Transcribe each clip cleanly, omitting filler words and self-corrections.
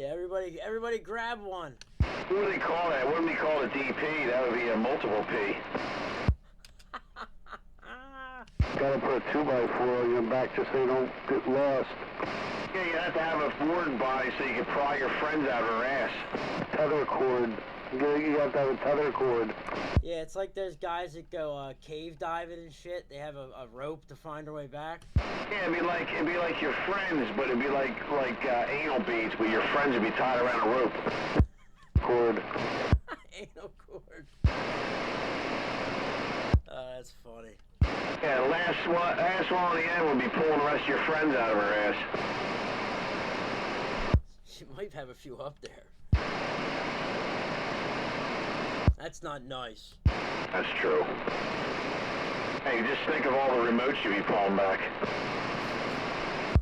Yeah, everybody grab one. What do they call that? Wouldn't we call it DP? That would be a multiple P. Gotta put a 2x4 on your back just so you don't get lost. Yeah, you have to have a board by so you can pry your friends out of her ass. Tether cord. You have to have a tether cord. Yeah, it's like those guys that go cave diving and shit. They have a rope to find their way back. Yeah, it'd be like your friends, but it'd be like anal beads, but your friends would be tied around a rope. Cord. Anal cord. That's funny. Yeah, last one on the end would be pulling the rest of your friends out of her ass. She might have a few up there. That's not nice. That's true. Hey, just think of all the remotes you'd be pulling back.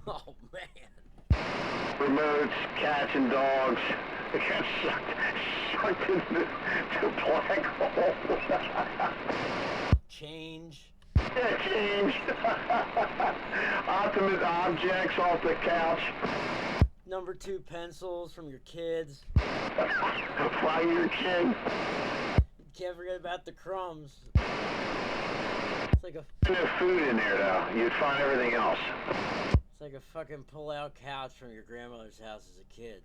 Oh, man. Remotes, cats and dogs. It gets sucked into the black hole. Change. Yeah, change. Optimus objects off the couch. Number 2 pencils from your kids. Find your kid. Can't forget about the crumbs. It's like a... No food in there, though. You'd find everything else. It's like a fucking pull-out couch from your grandmother's house as a kid.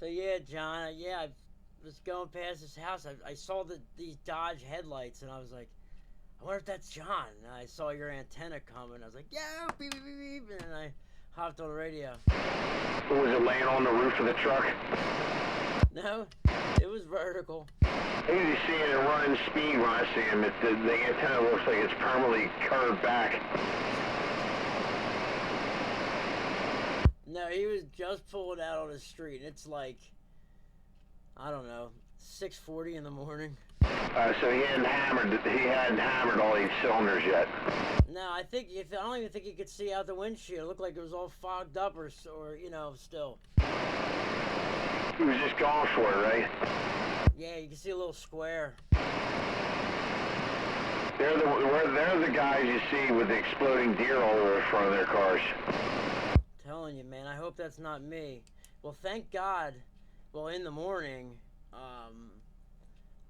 So yeah, John, I was going past his house. I saw these Dodge headlights, and I was like, I wonder if that's John. And I saw your antenna coming. I was like, yeah, beep, beep, beep, beep. And I hopped on the radio. Was it laying on the roof of the truck? No, it was vertical. I usually see it at running speed when I see him. The antenna looks like it's permanently curved back. No, he was just pulling out on the street. And it's like, I don't know, 6:40 in the morning. So he hadn't hammered all 8 cylinders yet. No, I don't even think you could see out the windshield. It looked like it was all fogged up or still. He was just going for it, right? Yeah, you can see a little square. They're the guys you see with the exploding deer all over the front of their cars. Telling you, man, I hope that's not me. Well, thank God. Well, in the morning,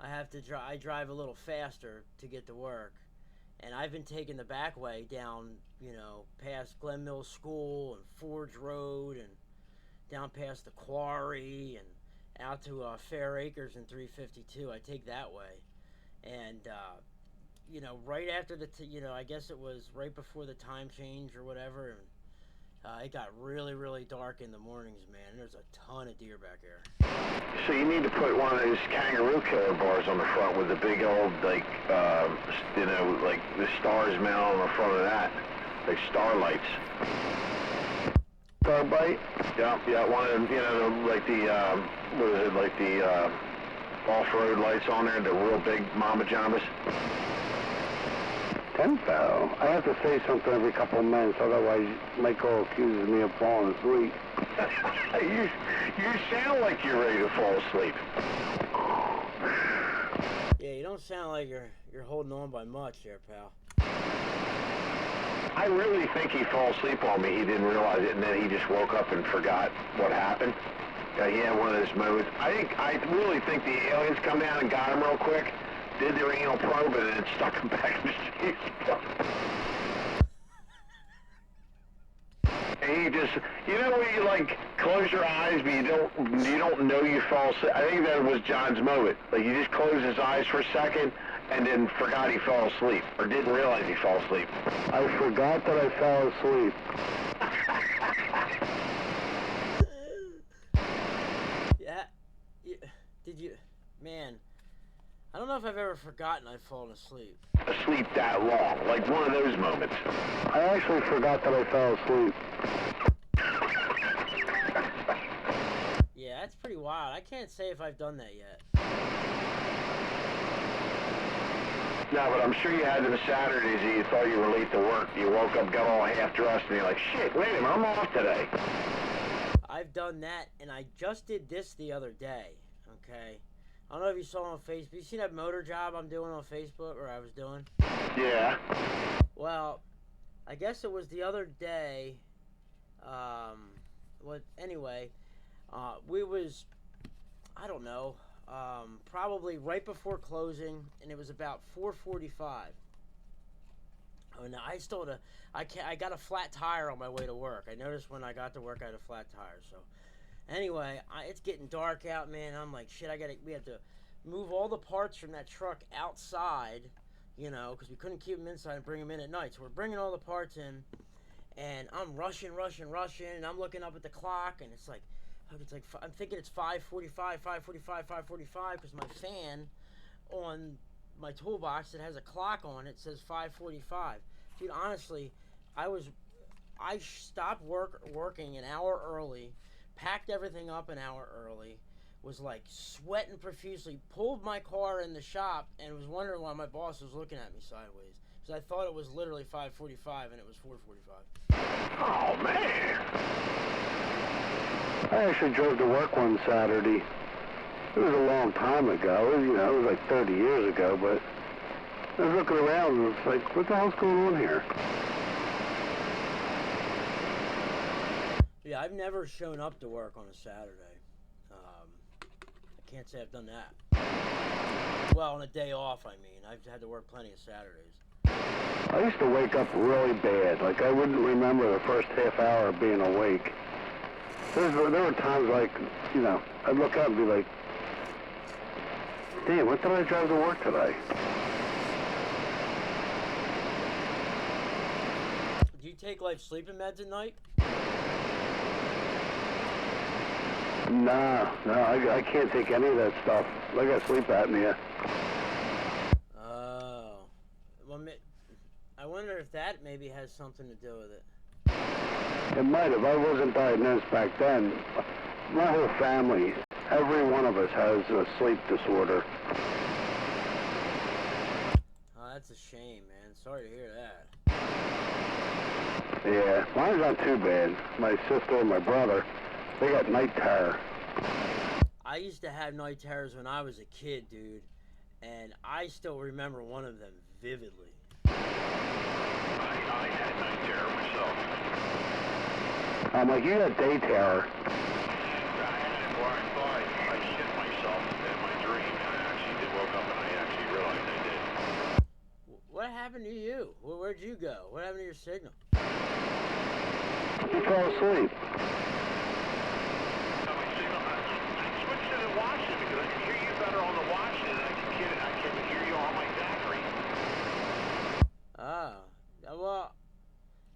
I drive a little faster to get to work. And I've been taking the back way down, past Glen Mills School and Forge Road and down past the quarry and out to Fair Acres and 352. I take that way. And, right after I guess it was right before the time change or whatever. And, it got really, really dark in the mornings, man. There's a ton of deer back there. So you need to put one of those kangaroo killer bars on the front with the big old, like the stars mounted on the front of that. Like starlights. Starbite? Yeah, one of them, like the off-road lights on there, the real big Mama Jambas. Tenfold. I have to say something every couple of minutes, otherwise Michael accuses me of falling asleep. You sound like you're ready to fall asleep. Yeah, you don't sound like you're holding on by much there, pal. I really think he fell asleep on me. He didn't realize it, and then he just woke up and forgot what happened. He had one of those moments. I really think the aliens come down and got him real quick, did their anal probe, and then stuck him back in the seat. And he just, when you close your eyes, but you don't know you fall asleep. I think that was John's moment. Like, he just closed his eyes for a second and then forgot he fell asleep, or didn't realize he fell asleep. I forgot that I fell asleep. Yeah, did you, man, I don't know if I've ever forgotten I've fallen asleep. Asleep that long, like one of those moments. I actually forgot that I fell asleep. Yeah, that's pretty wild. I can't say if I've done that yet. No, but I'm sure you had them Saturdays that you thought you were late to work. You woke up, got all half dressed, and you're like, shit, wait a minute, I'm off today. I've done that, and I just did this the other day, okay? I don't know if you saw on Facebook. You seen that motor job I'm doing on Facebook, or I was doing? Yeah. Well, I guess it was the other day. Anyway, we was, I don't know, probably right before closing, and it was about 4:45. Oh, now I got a flat tire on my way to work. I noticed when I got to work I had a flat tire. So, anyway, it's getting dark out, man. I'm like, shit. We had to move all the parts from that truck outside, because we couldn't keep them inside and bring them in at night. So we're bringing all the parts in. And I'm rushing, and I'm looking up at the clock, and it's like I'm thinking it's 5:45, because my fan on my toolbox that has a clock on it says 5:45. Dude, honestly, I stopped working an hour early, packed everything up an hour early, was like sweating profusely, pulled my car in the shop, and was wondering why my boss was looking at me sideways. Because I thought it was literally 5:45 and it was 4:45. Oh, man. I actually drove to work one Saturday. It was a long time ago. It was like 30 years ago, but I was looking around and was like, what the hell's going on here? Yeah, I've never shown up to work on a Saturday. I can't say I've done that. Well, on a day off, I mean. I've had to work plenty of Saturdays. I used to wake up really bad. Like, I wouldn't remember the first half hour of being awake. There were times like, I'd look up and be like, damn, what did I drive to work today? Do you take, like, sleeping meds at night? No, I can't take any of that stuff. I got sleep apnea. Oh. Well, I wonder if that maybe has something to do with it. It might have. I wasn't diagnosed back then. My whole family, every one of us has a sleep disorder. Oh, that's a shame, man. Sorry to hear that. Yeah, mine's not too bad. My sister and my brother, they got night terror. I used to have night terrors when I was a kid, dude. And I still remember one of them vividly. I had night terror myself. I'm like, you got day terror. I had it where I thought I shit myself in my dream, and I actually did woke up and I actually realized I did. What happened to you? Where'd you go? What happened to your signal? You fell asleep. My signal, I switched to the Washington because I could hear you better on the Washington, and I can hear you on my Zachary. Ah, well,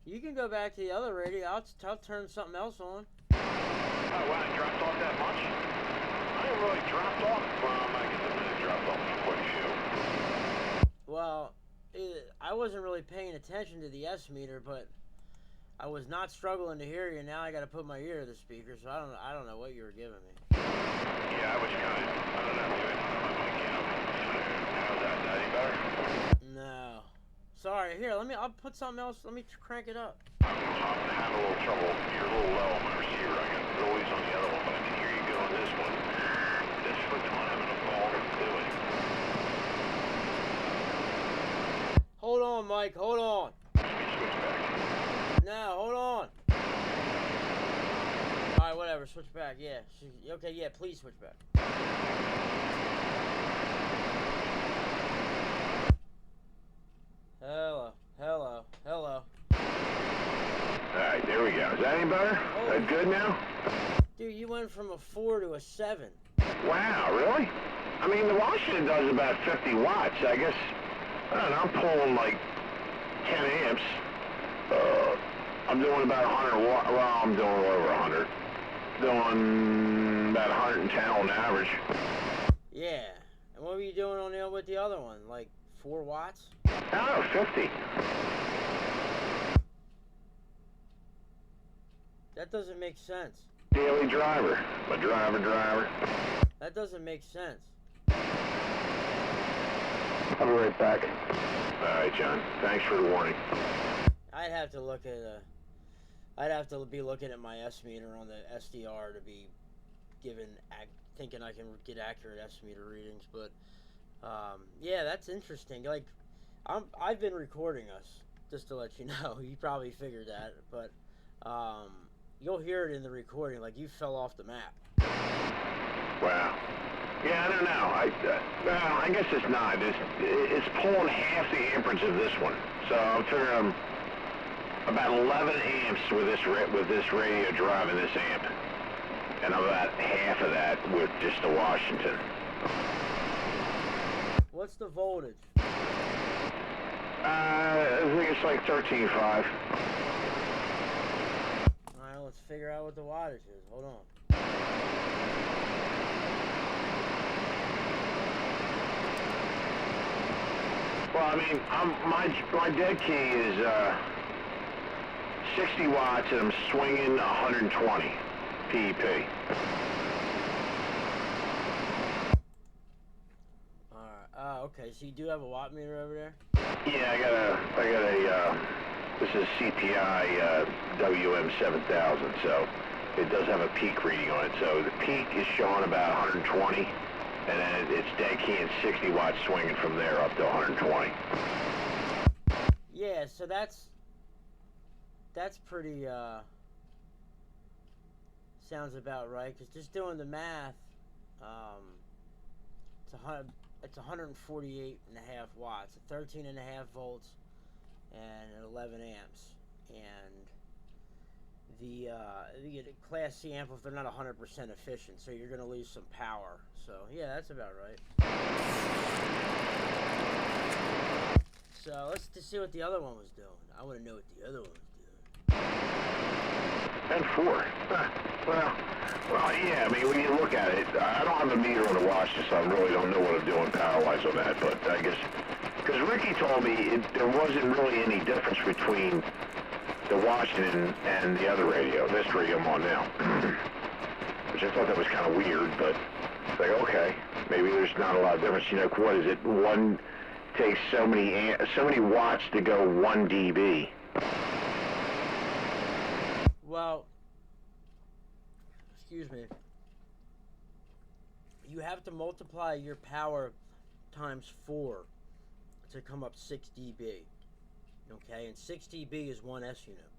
you can go back to the other radio. I'll turn something else on. Oh, wow, I dropped off that much? I didn't really dropped off. Well, I guess I might have dropped off quite a few. Well, I wasn't really paying attention to the S meter, but I was not struggling to hear you. Now I got to put my ear to the speaker, so I don't know what you were giving me. Yeah, I was kind of, I don't know, doing my mic out. How's that? Is that any better? No. Sorry. Here, I'll put something else. Let me crank it up. I'm having a little trouble. You're a little low on my receiver. I got noise on the other one, but I can hear you go on this one. This one, I'm having a ball doing. Hold on, Mike. Hold on. Let me switch back. No, hold on. All right, whatever. Switch back. Yeah. Okay. Yeah. Please switch back. Hello. Hello. Hello. All right, there we go. Is that any better? Is that good now? Dude, you went from a 4 to a 7. Wow, really? I mean, the Washington does about 50 watts. I guess, I don't know, I'm pulling like 10 amps. I'm doing about 100 watt. Well, I'm doing over 100. Doing about 110 on average. Yeah. And what were you doing with the other one? Like 4 watts? Oh, 50. That doesn't make sense. Daily driver. My driver. That doesn't make sense. I'll be right back. All right, John. Thanks for the warning. I'd have to look at I'd have to be looking at my S meter on the SDR to be given thinking I can get accurate S-meter readings, but yeah, that's interesting. Like, I've been recording us, just to let you know. You probably figured that, but you'll hear it in the recording. Like, you fell off the map. Wow. Yeah, I don't know. Well, I guess it's not. It's pulling half the amperage of this one. So I'm figuring about 11 amps with this radio driving this amp, and about half of that with just the Washington. What's the voltage? I think it's like 13.5. All right, let's figure out what the wattage is. Hold on. Well, I mean, my dead key is 60 watts, and I'm swinging 120 PEP. Alright, okay, so you do have a watt meter over there? Yeah, I got a, this is CPI WM7000, so it does have a peak reading on it. So the peak is showing about 120, and then it's dead key and 60 watts swinging from there up to 120. Yeah, so that's pretty, sounds about right, because just doing the math, it's 148 and a half watts, 13 and a half volts, and 11 amps, and the Class C amplifiers, they're not 100% efficient, so you're going to lose some power. So yeah, that's about right. So let's just see what the other one was doing. I want to know what the other one was doing. 10-4. Well, yeah, I mean, when you look at it, I don't have a meter on the Washington, so I really don't know what I'm doing power-wise on that, but I guess, because Ricky told me there wasn't really any difference between the Washington and the other radio, this radio I'm on now. Which I thought that was kind of weird, but it's like, okay, maybe there's not a lot of difference. You know, what is it? One takes so many watts to go 1 dB. Well, excuse me. You have to multiply your power times 4 to come up 6 dB. Okay, and 6 dB is 1 S unit.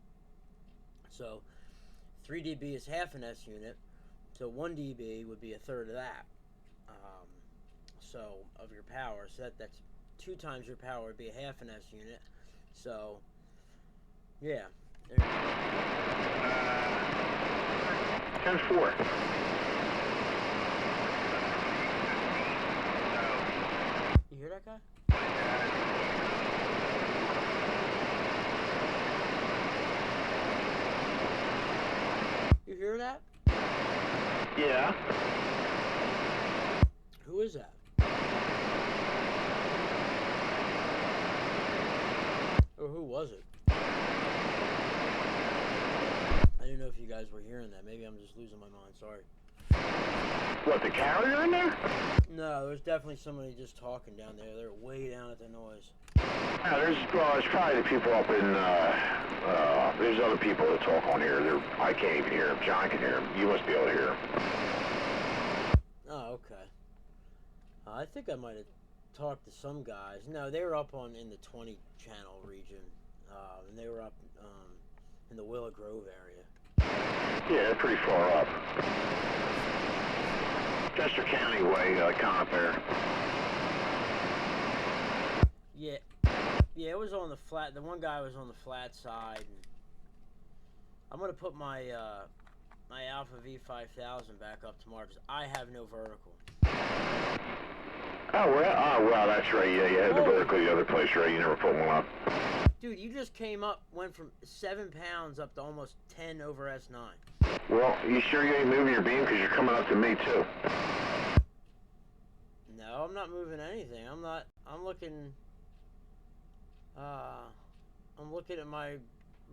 So 3 dB is half an S unit. So 1 dB would be a third of that. So of your power. So that's 2 times your power would be a half an S unit. So yeah. There you go. 10-4. You hear that guy? You hear that? Yeah. Who is that? Or who was it? I didn't know if you guys were hearing that. Maybe I'm just losing my mind. Sorry. What, the carrier in there? No, there's definitely somebody just talking down there. They're way down at the noise. There's probably the people up in, there's other people that talk on here. I can't even hear them. John can hear them. You must be able to hear them. Oh, okay. I think I might have talked to some guys. No, they were up in the 20 channel region. And they were up in the Willow Grove area. Yeah, they're pretty far up. Chester County way, kind of there. Yeah. Yeah, it was on the flat. The one guy was on the flat side. And I'm going to put my my Alpha V5000 back up tomorrow because I have no vertical. Oh, well, that's right. Yeah, you had the vertical the other place, right? You never put one up. Dude, you just went from 7 pounds up to almost 10 over S9. Well, you sure you ain't moving your beam? Because you're coming up to me, too. No, I'm not moving anything. I'm looking... I'm looking at my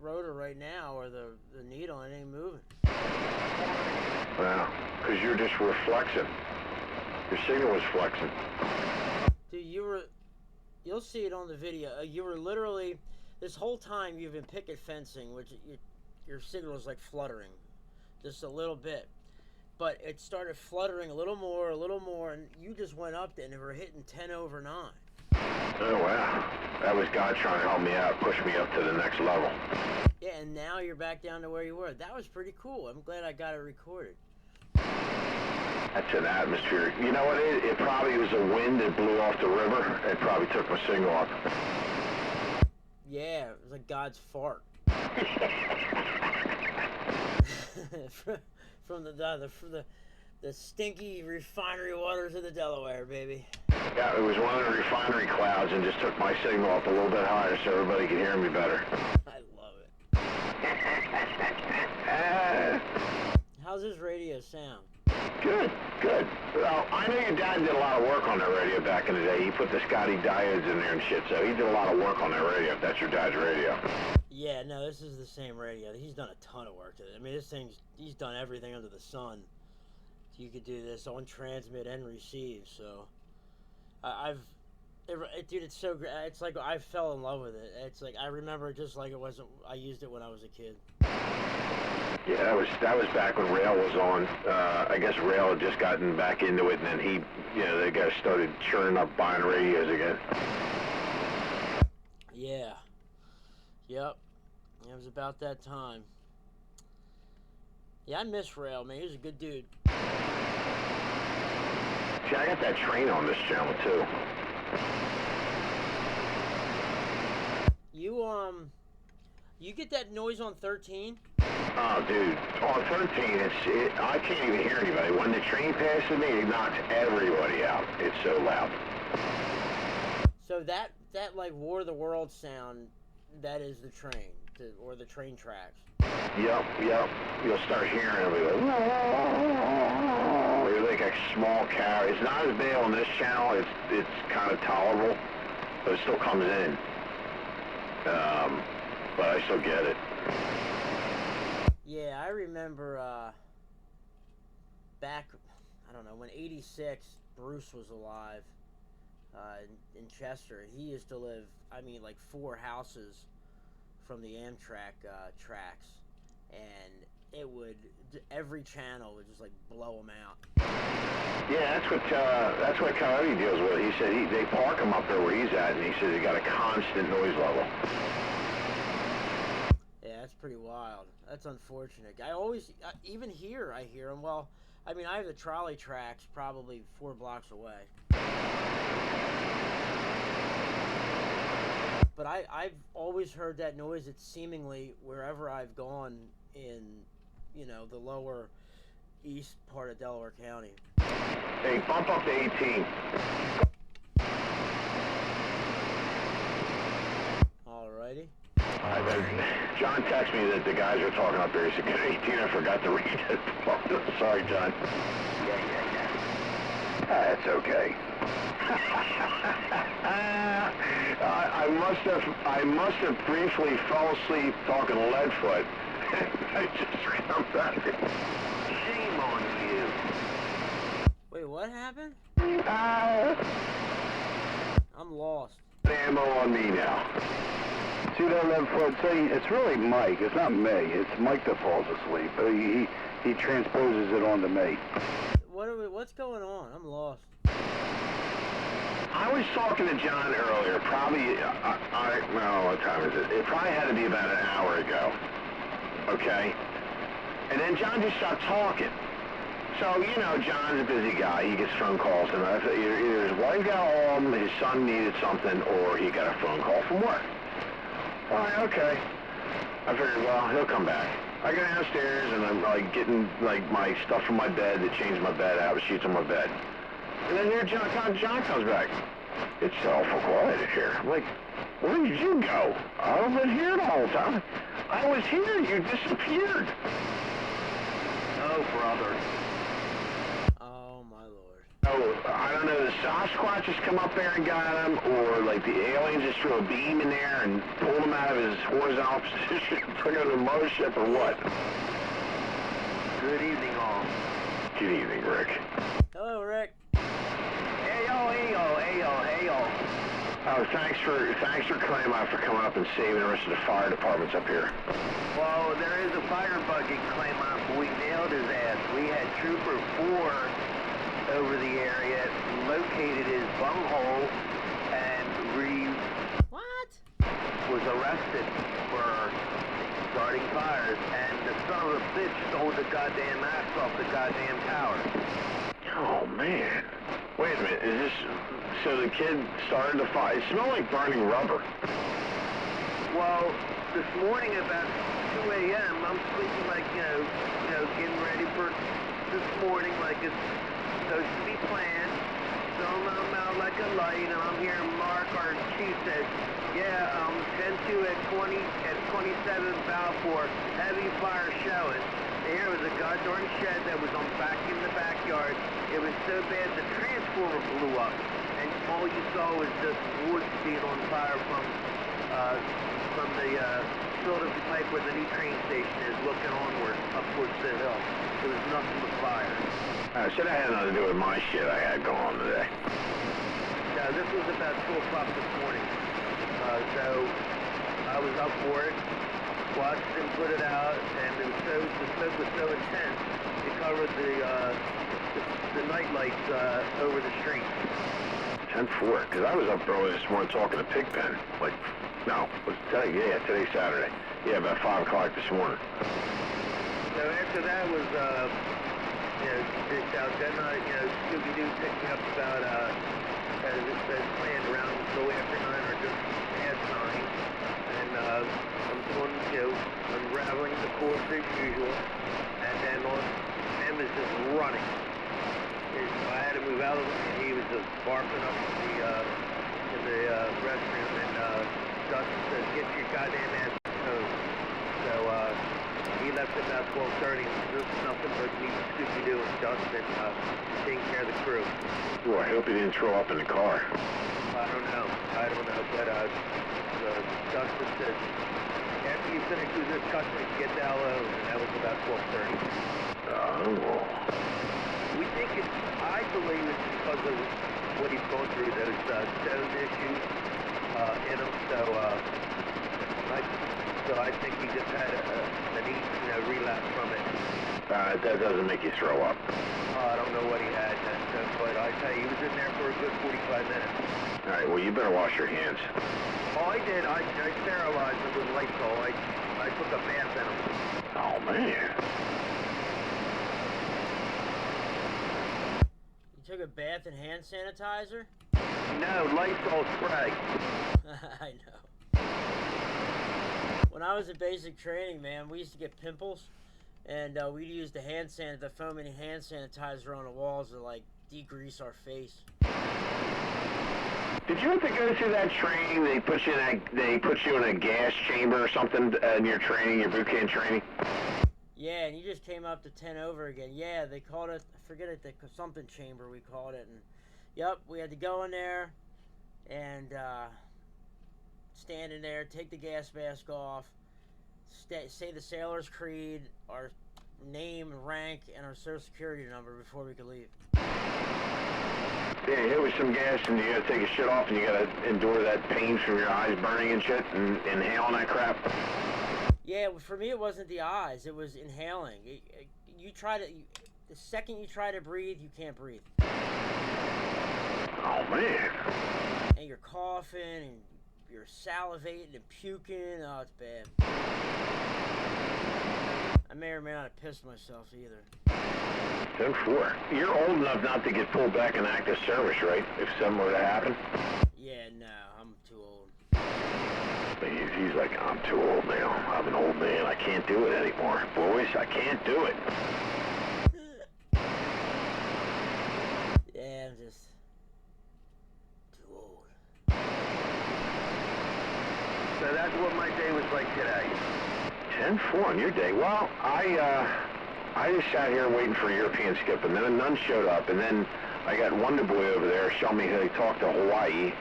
rotor right now, or the needle, and it ain't moving. Well, because you're just reflexing. Your signal was flexing. Dude, you'll see it on the video. You were literally, this whole time you've been picket fencing, which your signal is like fluttering, just a little bit. but it started fluttering a little more, and you just went up there and were hitting 10 over 9. Oh, wow. That was God trying to help me out, push me up to the next level. Yeah, and now you're back down to where you were. That was pretty cool. I'm glad I got it recorded. That's an atmosphere. You know what it probably was a wind that blew off the river. It probably took my signal up. Yeah, it was like God's fart. from the stinky refinery waters of the Delaware, baby. Yeah, it was one of the refinery clouds and just took my signal up a little bit higher so everybody could hear me better. I love it. How's this radio sound? Good, good. Well, I know your dad did a lot of work on that radio back in the day. He put the Scotty diodes in there and shit, so he did a lot of work on that radio, if that's your dad's radio. Yeah, no, this is the same radio. He's done a ton of work to it. I mean, he's done everything under the sun. You could do this on transmit and receive, so... dude, it's so great. It's like I fell in love with it. It's like I remember it just like it wasn't. I used it when I was a kid. Yeah, that was back when Rail was on. I guess Rail had just gotten back into it, and then the guys started churning up buying radios again. Yeah. Yep. It was about that time. Yeah, I miss Rail, man. He was a good dude. See, I got that train on this channel too. You get that noise on 13? Oh, dude, on 13, I can't even hear anybody. When the train passes me, it knocks everybody out. It's so loud. So that like War of the World sound, that is the train, or the train tracks. Yep. You'll start hearing it like a small carrier. It's not as bad on this channel. It's kind of tolerable, but it still comes in. But I still get it. Yeah, I remember back, I don't know, when 86, Bruce was alive in Chester. He used to live, like 4 houses from the Amtrak tracks, and every channel would just like blow him out. Yeah, that's what Coyote deals with. He said they park him up there where he's at, and he says he got a constant noise level. Yeah, that's pretty wild. That's unfortunate. Even here, I hear him. Well, I have the trolley tracks probably 4 blocks away. But I've always heard that noise. It's seemingly wherever I've gone in, the lower east part of Delaware County. Hey, bump up to 18. Alrighty. John texted me that the guys are talking up there. He said, "Good 18, I forgot to read it." Sorry, John. Yeah. That's okay. I must have briefly fell asleep talking to Leadfoot. I just come back. Shame on you. Wait, what happened? I'm lost. Ammo on me now. See that Leadfoot? Say it's really Mike. It's not me. It's Mike that falls asleep. But he transposes it onto me. What's going on? I'm lost. I was talking to John earlier, probably, what time is it? It probably had to be about an hour ago, okay? And then John just stopped talking. So, John's a busy guy. He gets phone calls, and either his wife got home, his son needed something, or he got a phone call from work. All right, okay. I figured, well, he'll come back. I go downstairs, and I'm, getting, my stuff from my bed to change my bed out, the sheets on my bed. And then there John comes back. It's awful quiet in here. I'm like, where did you go? I've been here the whole time. I was here. You disappeared. Oh, brother. Oh, my Lord. Oh, I don't know. The Sasquatches come up there and got him, or, the aliens just threw a beam in there and pulled him out of his horizontal position and put him in the mothership, or what? Good evening, all. Good evening, Rick. Hello, Rick. Hey, yo. Oh, thanks for Claymont for coming up and saving the rest of the fire departments up here. Well, there is a firebug in Claymont, but we nailed his ass. We had Trooper 4 over the area, located his bunghole, and What? was arrested for starting fires, and the son of a bitch stole the goddamn axe off the goddamn tower. Oh, man. Wait a minute, is this... So the kid started the fire. It smelled like burning rubber. Well, this morning about 2 a.m., I'm sleeping like, you know, getting ready for this morning like it's supposed to be planned. So I'm out like a light, and I'm hearing Mark, our chief, says, yeah, 10-2 at 27 Balfour, heavy fire showing. There was a goddamn shed that was on back in the backyard. It was so bad the transformer blew up, and all you saw was just wood being on fire from the filter pipe where the new train station is, looking onward up towards the hill. There was nothing but fire. So that had nothing to do with my shit I had going on today. No, this was about 2 o'clock this morning. So I was up for it, watched him put it out, and the smoke was so intense it covered the night lights over the street. 10-4, because I was up early this morning talking to Pigpen. Like, no, was today? Yeah, today's Saturday. Yeah, about 5 o'clock this morning. So after that was, dished out. Then, Scooby-Doo picked me up about, as it says, planned around a little after 9 or just past 9. And I'm doing, unraveling the course as usual. And then Em is just running. I had to move out of it, and he was just barking up in the restroom. And Dustin says, get your goddamn ass home. So he left about 12:30. There's nothing but me, Scooby-Doo, and Dustin taking care of the crew. Well, I hope he didn't throw up in the car. I don't know. But Dustin said, after you finish with this customer, get the hell home. And that was about 12:30. Oh. I believe it's because of what he's going through, those stone issues in him. So I think he just had a neat, relapse from it. That doesn't make you throw up. I don't know what he had, but I tell you, he was in there for a good 45 minutes. All right, well, you better wash your hands. Oh, I did. I sterilized him with Lysol. I took a bath in him. Oh, man. Took a bath in hand sanitizer? No, Lysol spray. I know. When I was in basic training, man, we used to get pimples, and we'd use the foaming hand sanitizer on the walls to like degrease our face. Did you have to go through that training? They put you in a gas chamber or something in your training, your boot camp training? Yeah, and you just came up to 10 over again. Yeah, they called it, I forget it, the something chamber we called it. And yep, we had to go in there and stand in there, take the gas mask off, say the sailor's creed, our name and rank, and our social security number before we could leave. Yeah, you hit with some gas and you gotta take your shit off and you gotta endure that pain from your eyes burning and shit and inhaling that crap. Yeah, for me it wasn't the eyes, it was inhaling. The second you try to breathe, you can't breathe. Oh, man. And you're coughing, and you're salivating and puking. Oh, it's bad. I may or may not have pissed myself either. 10-4. You're old enough not to get pulled back in active service, right? If something were to happen? Yeah, no, I'm too old. He's like, I'm too old now. I'm an old man. I can't do it anymore. Boys, I can't do it. Yeah, I'm just too old. So that's what my day was like today. 10-4 on your day. Well, I just sat here waiting for a European skip, and then none showed up, and then I got Wonder Boy over there showing me how he talked to Hawaii.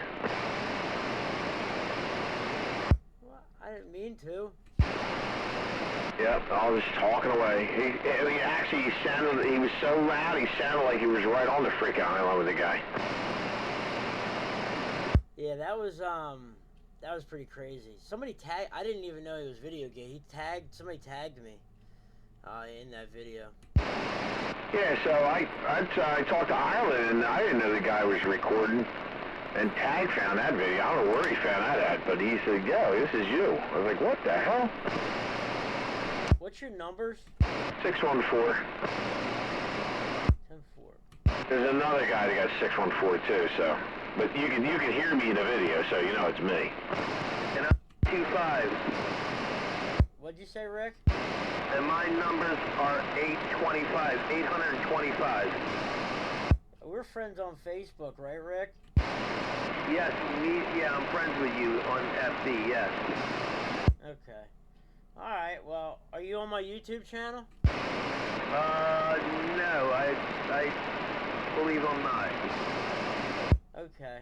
Well, I didn't mean to. Yep, I was talking away. He was so loud, he sounded like he was right on the freaking island with the guy. Yeah, that was pretty crazy. Somebody tagged. I didn't even know he was video game. Somebody tagged me in that video. Yeah, so I talked to Ireland, and I didn't know the guy was recording. And Tag found that video. I don't know where he found that at, but he said, yo, this is you. I was like, what the hell? What's your numbers? 614. 10-4. There's another guy that got 614 too, so. But you can hear me in the video, so you know it's me. And I'm 25. What'd you say, Rick? And my numbers are 825. 825. We're friends on Facebook, right, Rick? Yes, I'm friends with you on FB, yes. Okay. Alright, well, are you on my YouTube channel? No, I believe I'm not. Okay.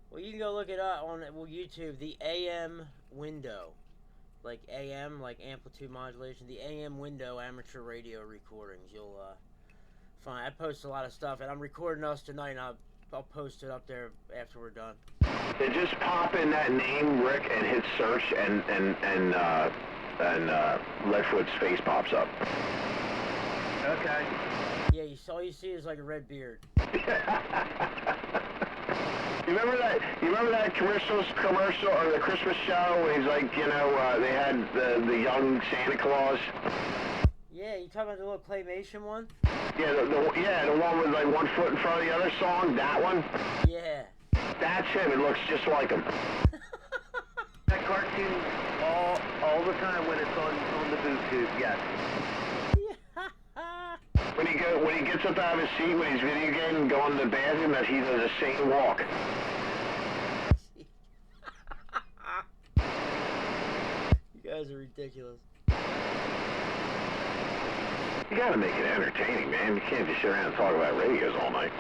Well, you can go look it up on YouTube, the AM window. Like AM, like amplitude modulation, the AM window amateur radio recordings. You'll find. I post a lot of stuff, and I'm recording us tonight, and I'll post it up there after we're done. They just pop in that name, Rick, and hit search, and Leadfoot's face pops up. Okay. Yeah, all you see is like a red beard. You remember that commercial or the Christmas show when he's like, they had the young Santa Claus? Yeah, you talking about the little claymation one? Yeah, the one with like 1 foot in front of the other song, that one? Yeah. That's him, it looks just like him. That cartoon all the time when it's on the Bluetooth, yes. When he gets up out of his seat when he's video gaming and going to the bathroom, that he does the same walk. You guys are ridiculous. You gotta make it entertaining, man. You can't just sit around and talk about radios all night.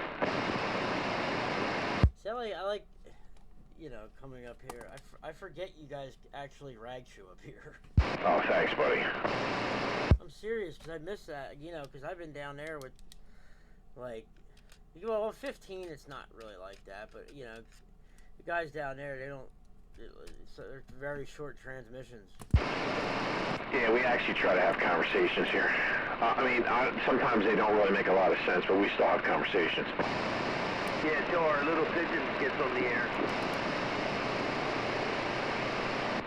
Sally, I like, coming up here. I forget you guys actually Ragchew up here. Oh, thanks, buddy. I'm serious, because I miss that, because I've been down there with, like, well, on 15, it's not really like that, but, the guys down there, they're very short transmissions. Yeah, we actually try to have conversations here. Sometimes they don't really make a lot of sense, but we still have conversations. Yeah, till our little pigeon gets on the air.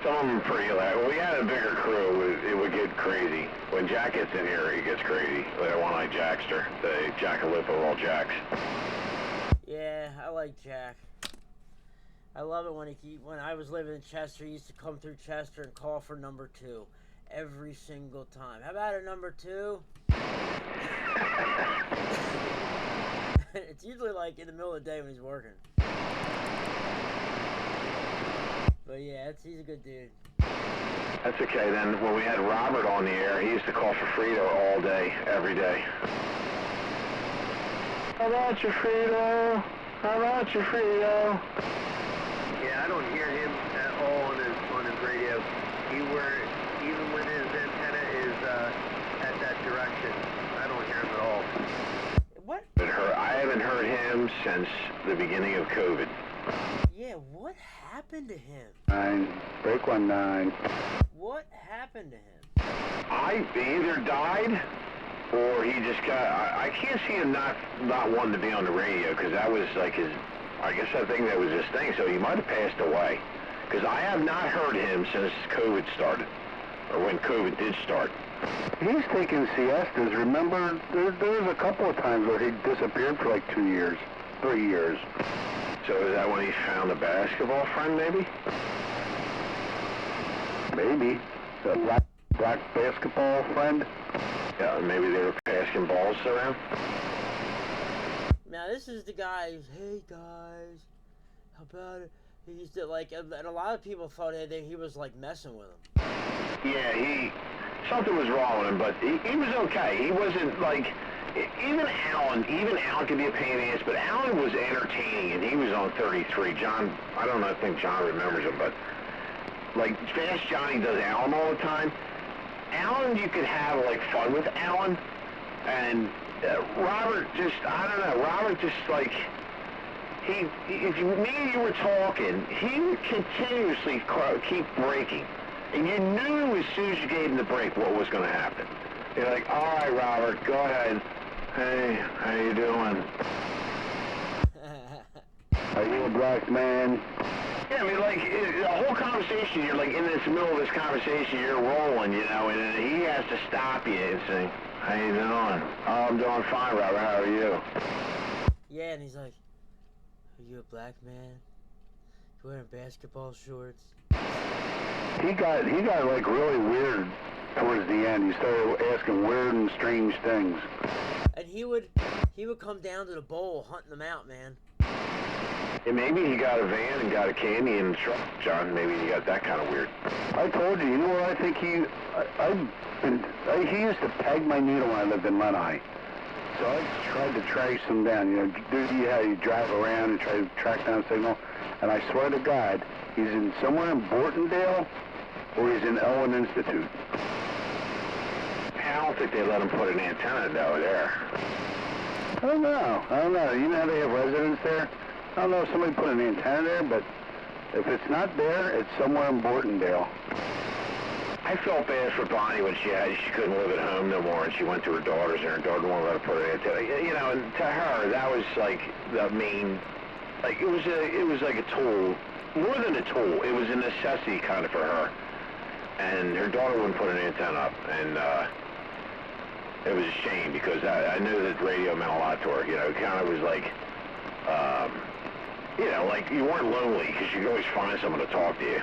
Some of them are pretty loud. When we had a bigger crew, it would get crazy. When Jack gets in here, he gets crazy. The one-eyed Jackster, the Jackalope of all Jacks. Yeah, I like Jack. I love it when I was living in Chester, he used to come through Chester and call for number 2 every single time. How about a number 2? It's usually like in the middle of the day when he's working. But yeah, he's a good dude. That's okay. Then when we had Robert on the air, he used to call for Frito all day, every day. How about you, Frito? How about you, Frito? Yeah, I don't hear him at all on his radio. Even when his antenna is at that direction, I don't hear him at all. What? I haven't heard him since the beginning of COVID. Yeah, what happened to him? 9. Break 19. What happened to him? He either died or he just got... I can't see him not wanting to be on the radio, because that was like his... I guess I think that was his thing, so he might have passed away. Because I have not heard him since COVID started, or when COVID did start. He's taking siestas. Remember, there was a couple of times where he disappeared for like 2 years, 3 years. So is that when he found a basketball friend, maybe? Maybe. A black basketball friend? Yeah, maybe they were passing balls around. Now this is the guy who's, hey guys, how about it? He used to and a lot of people thought he was like messing with him. Yeah, something was wrong with him, but he was okay. He wasn't like, even Alan could be a pain in the ass, but Alan was entertaining, and he was on 33. John, I think John remembers him, but like Fast Johnny does Alan all the time. Alan, you could have like fun with Alan, and Robert just, I don't know, Robert just like, me and you were talking, he would continuously keep braking. And you knew as soon as you gave him the brake what was going to happen. You're like, all right, Robert, go ahead. Hey, how you doing? Are you a black man? Yeah, I mean, like, the whole conversation, you're like in this middle of this conversation, you're rolling, you know, and then he has to stop you and say, how you doing? Oh, I'm doing fine, Robert, how are you? Yeah, and he's like, are you a black man? You wearing basketball shorts? He got like really weird towards the end. He started asking weird and strange things. And he would come down to the bowl hunting them out, man. Yeah, maybe he got a van and got a candy in the truck, John. Maybe he got that kind of weird. I told you know what I think he used to peg my needle when I lived in Lenai. So I tried to trace him down. You know, how you drive around and try to track down a signal. And I swear to God, he's in somewhere in Bortondale or he's in Ellen Institute. I don't think they let him put an antenna down there. I don't know. You know how they have residents there? I don't know if somebody put an antenna there, but if it's not there, it's somewhere in Bortondale. I felt bad for Bonnie when she couldn't live at home no more, and she went to her daughter's, and her daughter wouldn't let her put an antenna. You know, and to her, that was like the main, like it was like a tool, more than a tool. It was a necessity kind of for her, and her daughter wouldn't put an antenna up, and it was a shame because I knew that radio meant a lot to her. You know, it kind of was like, you know, like you weren't lonely because you could always find someone to talk to you.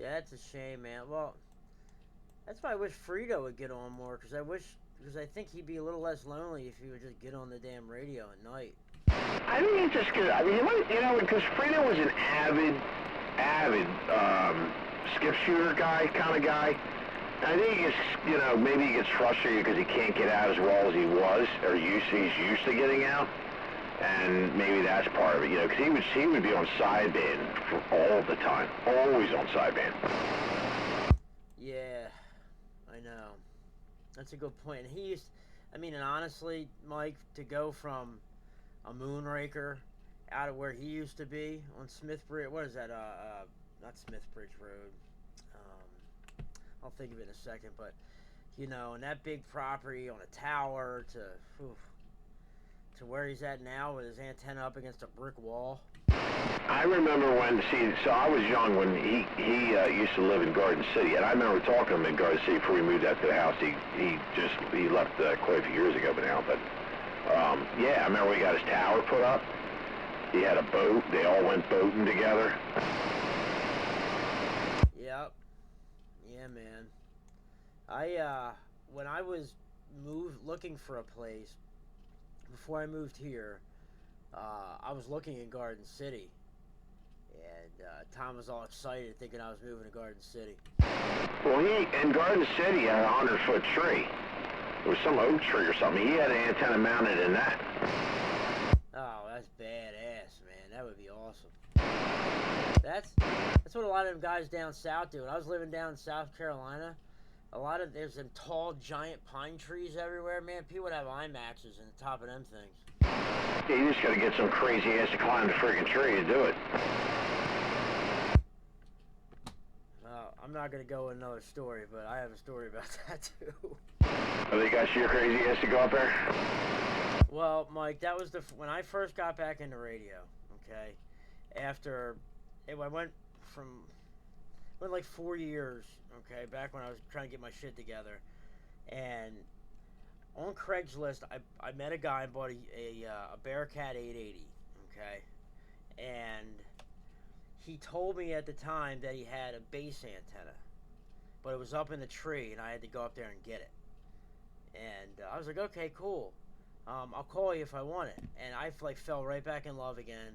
Yeah, that's a shame, man. Well, that's why I wish Frito would get on more, because I think he'd be a little less lonely if he would just get on the damn radio at night. I think he just could. I mean, you know, because Frito was an avid skip shooter kind of guy. I think he gets, you know, maybe he gets frustrated because he can't get out as well as he was, or he's used to getting out, and maybe that's part of it, you know, because he would be on sideband for all the time, always on sideband. Yeah, I know. That's a good point. And and honestly, Mike, to go from a Moonraker out of where he used to be on Smithbridge, what is that, not Smithbridge Road, I'll think of it in a second, but, you know, and that big property on a tower to where he's at now with his antenna up against a brick wall. I remember so I was young when he used to live in Garden City, and I remember talking to him in Garden City before we moved out to the house. He left quite a few years ago, but now, yeah, I remember we got his tower put up. He had a boat. They all went boating together. Yep. Yeah, man. When I was looking for a place, before I moved here, I was looking in Garden City, and Tom was all excited thinking I was moving to Garden City. Well, in Garden City had a 100-foot tree. It was some oak tree or something. He had an antenna mounted in that. Oh, that's badass, man. That would be awesome. That's what a lot of them guys down south do. When I was living down in South Carolina, there's some tall, giant pine trees everywhere, man. People would have IMAXs in the top of them things. Yeah, you just got to get some crazy ass to climb the friggin' tree to do it. I'm not going to go with another story, but I have a story about that, too. Oh, they got your crazy ass to go up there? Well, Mike, that was when I first got back into radio, okay? I went like 4 years, okay, back when I was trying to get my shit together. And on Craigslist, I met a guy and bought a Bearcat 880, okay? And he told me at the time that he had a base antenna, but it was up in the tree, and I had to go up there and get it. And I was like, okay, cool. I'll call you if I want it. And I fell right back in love again.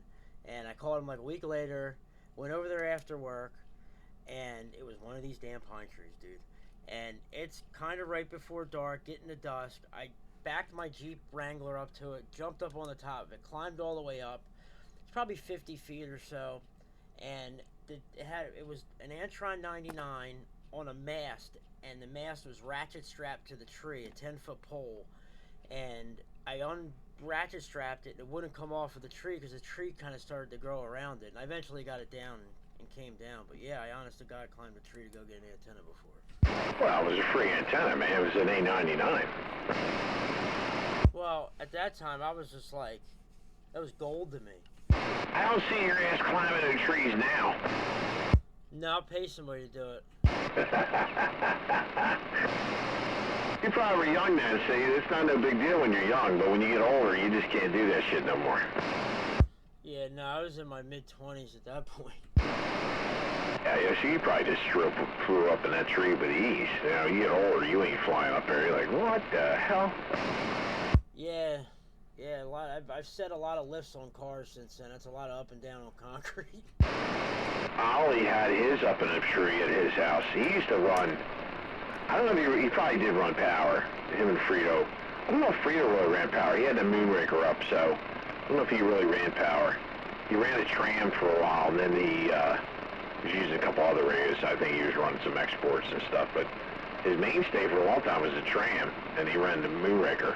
And I called him like a week later, went over there after work, and it was one of these damn pine trees, dude. And it's kind of right before dark, getting to dusk. I backed my Jeep Wrangler up to it, jumped up on the top of it, climbed all the way up. It's probably 50 feet or so. And it was an Antron 99 on a mast, and the mast was ratchet strapped to the tree, a 10-foot pole. And I ratchet strapped it, and it wouldn't come off of the tree because the tree kind of started to grow around it. And I eventually got it down and came down. But yeah, I honest to God climbed a tree to go get an antenna before. Well, it was a free antenna, man. It was an A99. Well, at that time, I was just like, that was gold to me. I don't see your ass climbing the trees now. No, I'll pay somebody to do it. You probably were young then, see? It's not no big deal when you're young, but when you get older, you just can't do that shit no more. Yeah, no, I was in my mid-20s at that point. Yeah, so you probably just flew up in that tree with ease. You know, you get older, you ain't flying up there. You're like, what the hell? Yeah, a lot. I've set a lot of lifts on cars since then. That's a lot of up and down on concrete. Ollie had his up in a tree at his house. He used to run, I don't know if he probably did run power, him and Frito. I don't know if Frito really ran power. He had the Moonraker up, so I don't know if he really ran power. He ran a tram for a while, and then he was using a couple other radios. I think he was running some exports and stuff, but his mainstay for a long time was a tram, and he ran the Moonraker.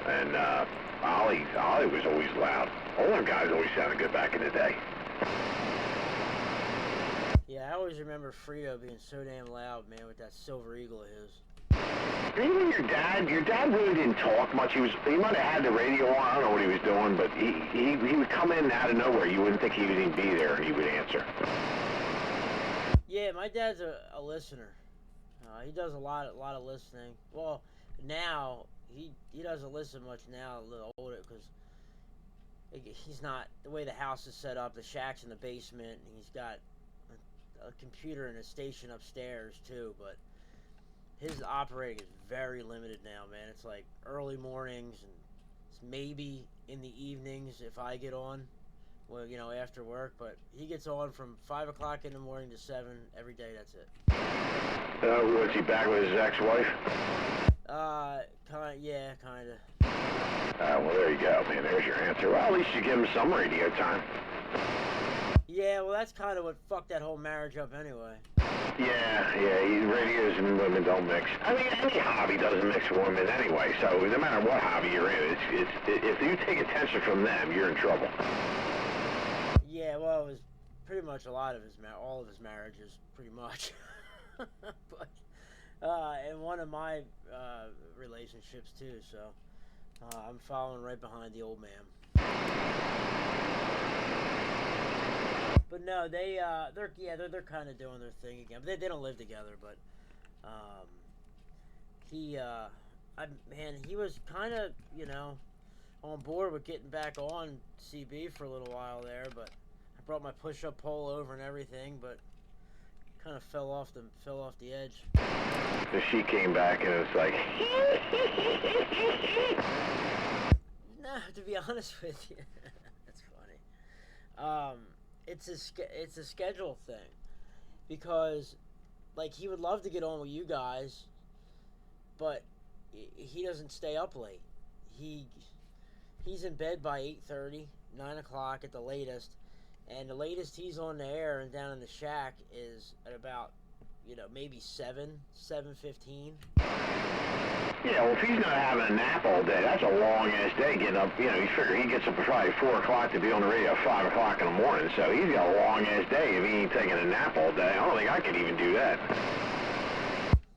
And Ollie was always loud. Older guys always sounded good back in the day. Yeah, I always remember Frito being so damn loud, man, with that Silver Eagle of his. Even your dad really didn't talk much. He might have had the radio on. I don't know what he was doing, but he would come in out of nowhere. You wouldn't think he would even be there. He would answer. Yeah, my dad's a listener. He does a lot of listening. Well, now he doesn't listen much now, a little older, because he's not, the way the house is set up, the shack's in the basement, and he's got a computer and a station upstairs too, but his operating is very limited now, man. It's like early mornings, and it's maybe in the evenings if I get on, well, you know, after work, but he gets on from 5 o'clock in the morning to 7 every day. That's it. Was he back with his ex-wife? Yeah, kinda. Well, there you go, man. There's your answer. Well, at least you give him some radio time. Yeah, well, that's kind of what fucked that whole marriage up anyway. Yeah, radios and women don't mix. I mean, any hobby doesn't mix with women anyway, so no matter what hobby you're in, if you take attention from them, you're in trouble. Yeah, well, it was pretty much all of his marriages, pretty much. But, and one of my relationships too, so I'm following right behind the old man. But no, they're kind of doing their thing again. But they don't live together. But he was kind of, you know, on board with getting back on CB for a little while there. But I brought my push-up pole over and everything, but kind of fell off the edge. So she came back and it was like, no, to be honest with you, that's funny. It's a schedule thing, because like he would love to get on with you guys, but he doesn't stay up late. He's in bed by 8:30, 9 o'clock at the latest, and the latest he's on the air and down in the shack is at about, you know, maybe 7:15. Yeah, well, if he's not having a nap all day, that's a long-ass day getting up. You know, you figure he gets up at probably 4 o'clock to be on the radio at 5 o'clock in the morning, so he's got a long-ass day if he ain't taking a nap all day. I don't think I could even do that.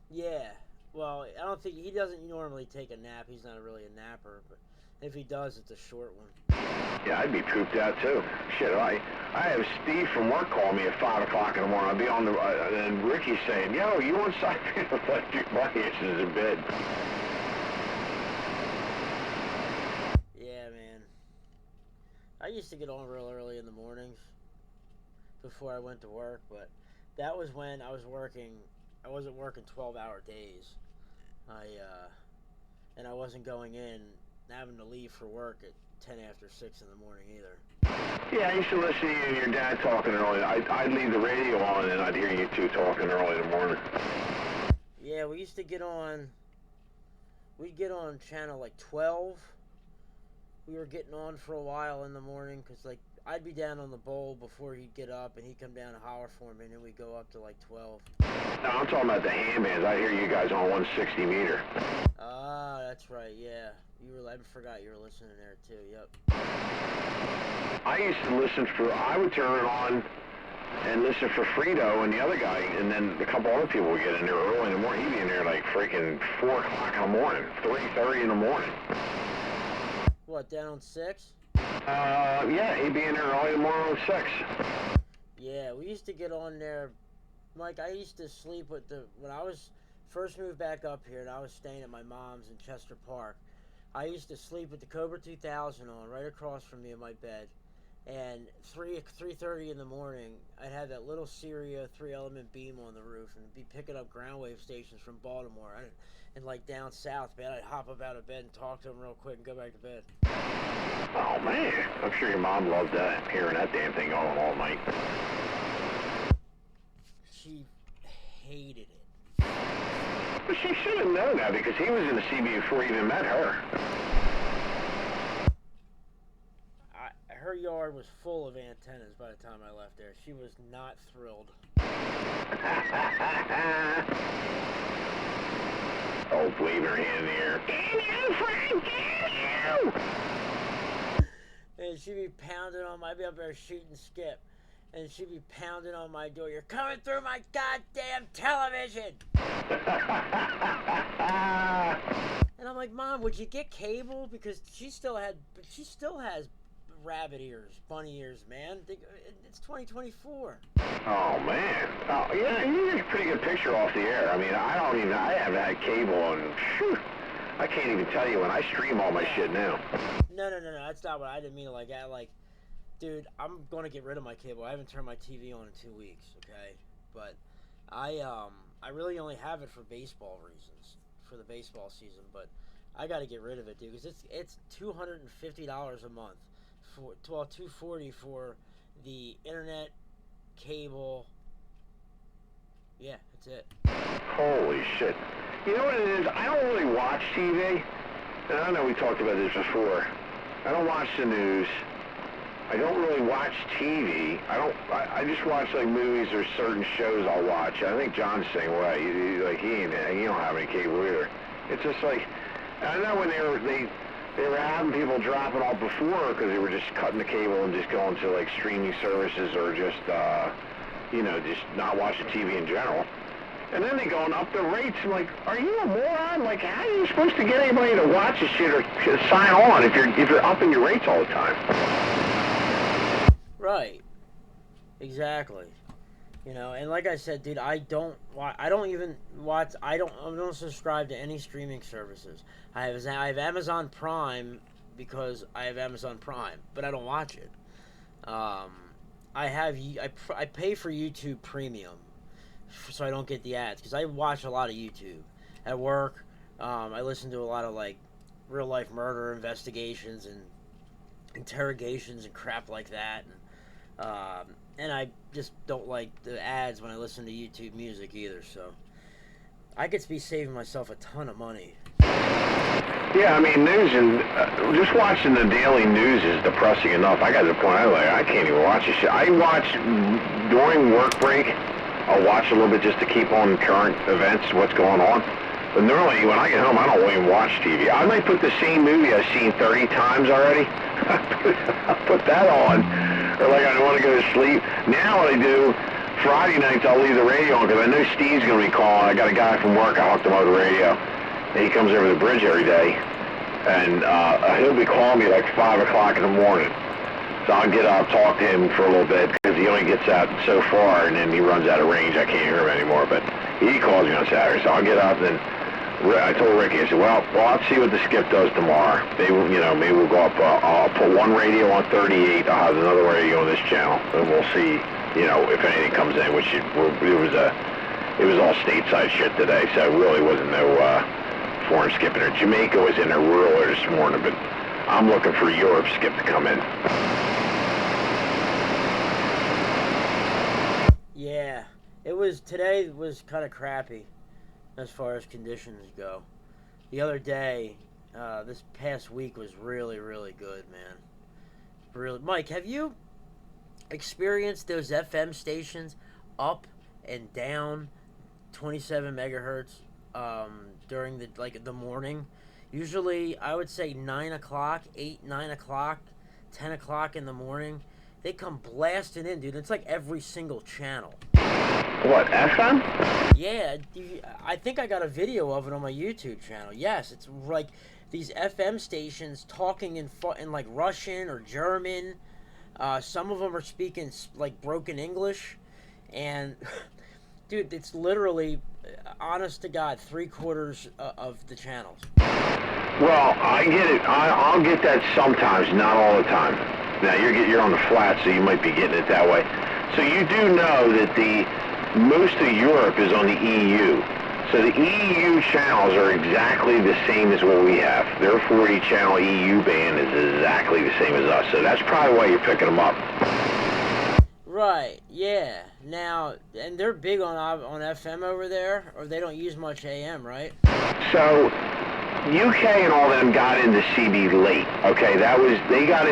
Yeah, well, I don't think, he doesn't normally take a nap. He's not really a napper, but if he does, it's a short one. Yeah, I'd be pooped out, too. Shit, I have Steve from work call me at 5 o'clock in the morning. I'll be on the, and Ricky's saying, yo, you on site? My answer's in bed. Yeah, man. I used to get on real early in the mornings before I went to work, but that was when I wasn't working 12-hour days. And I wasn't going in, having to leave for work at 10 after 6 in the morning either. Yeah, I used to listen to you and your dad talking early. I'd leave the radio on and I'd hear you two talking early in the morning. Yeah, we'd get on channel like 12 we were getting on for a while in the morning because, like, I'd be down on the bowl before he'd get up, and he'd come down and holler for me, and then we'd go up to, like, 12. No, I'm talking about the handbands. I hear you guys on 160 meter. Ah, that's right, yeah. I forgot you were listening there, too, yep. I used to listen I would turn it on and listen for Frito and the other guy, and then a couple other people would get in there early in the morning. He'd be in there like freaking 4 o'clock in the morning, 3:30 in the morning. What, down on 6? Yeah, he'd be in there early in the morning at 6. Yeah, we used to get on there. Mike, I used to sleep with when I was first moved back up here and I was staying at my mom's in Chester Park, I used to sleep with the Cobra 2000 on right across from me in my bed. And 3:30 in the morning, I'd have that little Syria 3-element beam on the roof and be picking up ground wave stations from Baltimore. And like down south, man, I'd hop up out of bed and talk to them real quick and go back to bed. Oh, man. I'm sure your mom loved that, hearing that damn thing on all night. She hated it. But she should have known that because he was in the CB before he even met her. Her yard was full of antennas by the time I left there. She was not thrilled. Oh, waving her hand in the air. Damn you, Frank! Damn you! And she'd be pounding on I'd be up there shooting skip. And she'd be pounding on my door. You're coming through my goddamn television! And I'm like, Mom, would you get cable? Because she still has rabbit ears, bunny ears, man. It's 2024. Oh, man. Oh, yeah, you get a pretty good picture off the air. I mean, I haven't had cable and, whew, I can't even tell you when I stream all my shit now. No, that's not what I didn't mean. Like, dude, I'm going to get rid of my cable. I haven't turned my TV on in 2 weeks, okay? But I really only have it for baseball reasons, for the baseball season, but I got to get rid of it, dude, because it's $250 a month. $240 for the internet, cable. Yeah, that's it. Holy shit. You know what it is? I don't really watch TV. And I know we talked about this before. I don't watch the news. I don't really watch TV. I just watch like movies or certain shows I'll watch. I think John's the same way. He don't have any cable either. It's just like, I know when they were having people dropping off before because they were just cutting the cable and just going to like streaming services or just, just not watching TV in general. And then they going up the rates. I'm like, are you a moron? Like, how are you supposed to get anybody to watch this shit or sign on if you're upping your rates all the time? Right. Exactly. You know, and like I said, dude, I don't subscribe to any streaming services. I have Amazon Prime because I have Amazon Prime, but I don't watch it. I pay for YouTube Premium so I don't get the ads because I watch a lot of YouTube at work. I listen to a lot of like real life murder investigations and interrogations and crap like that. And I just don't like the ads when I listen to YouTube music either, so I could be saving myself a ton of money. Yeah, I mean, news and just watching the daily news is depressing enough. I got to the point I can't even watch this shit. I watch during work break. I'll watch a little bit just to keep on current events, what's going on. But normally, when I get home, I don't even watch TV. I might put the same movie I've seen 30 times already. I'll put that on. Or like I don't want to go to sleep. Now what I do, Friday nights I'll leave the radio on because I know Steve's going to be calling. I got a guy from work, I hooked him on the radio. And he comes over the bridge every day. And he'll be calling me like 5 o'clock in the morning. So I'll get up, talk to him for a little bit because he only gets out so far and then he runs out of range. I can't hear him anymore. But he calls me on Saturday. So I'll get up and I told Ricky, I said, well, I'll see what the skip does tomorrow. Maybe we'll go up. I'll put one radio on 38. I'll have another radio on this channel, and we'll see, if anything comes in. Which it was all stateside shit today, so it really wasn't no foreign skipping. Or Jamaica was in there earlier this morning, but I'm looking for Europe skip to come in. Yeah, today was kind of crappy as far as conditions go. The other day, This past week was really, really good, man. Really, Mike, have you experienced those FM stations up and down 27 megahertz during the morning? Usually, I would say 9 o'clock, 8, 9 o'clock, 10 o'clock in the morning. They come blasting in, dude. It's like every single channel. What, FM? Yeah, I think I got a video of it on my YouTube channel. Yes, it's like these FM stations talking in like Russian or German. Some of them are speaking like broken English, and dude, it's literally, honest to God, 3/4 of the channels. Well, I get it. I'll get that sometimes, not all the time. Now you're on the flat, so you might be getting it that way. So you do know that most of Europe is on the EU. So the EU channels are exactly the same as what we have. Their 40-channel EU band is exactly the same as us. So that's probably why you're picking them up. Right. Yeah. Now, and they're big on FM over there, or they don't use much AM, right? So UK and all them got into CB late. Okay, they got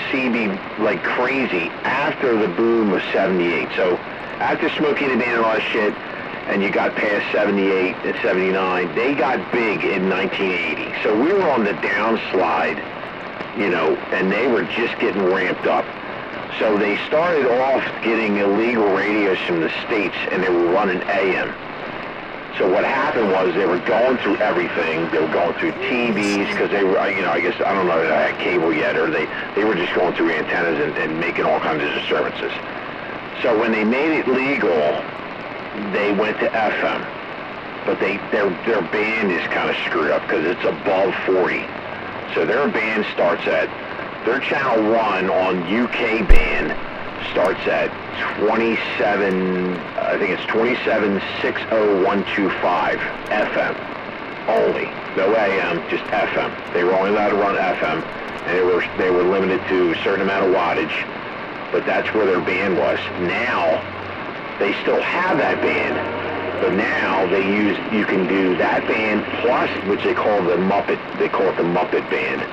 CB like crazy after the boom of '78. So after Smokey and the Band and all that shit, and you got past '78 and '79, they got big in 1980. So we were on the downslide, and they were just getting ramped up. So they started off getting illegal radios from the States, and they were running AM. So what happened was they were going through everything. They were going through TVs because they were, I guess, I don't know if they had cable yet, or they were just going through antennas and making all kinds of disturbances. So when they made it legal, they went to FM. But their band is kind of screwed up because it's above 40. So their band starts at, their channel 1 on UK band starts at 27, I think it's 27,60125 FM only. No AM, just FM. They were only allowed to run FM, and they were limited to a certain amount of wattage, but that's where their band was. Now, they still have that band, but now you can do that band plus, which they call the Muppet band,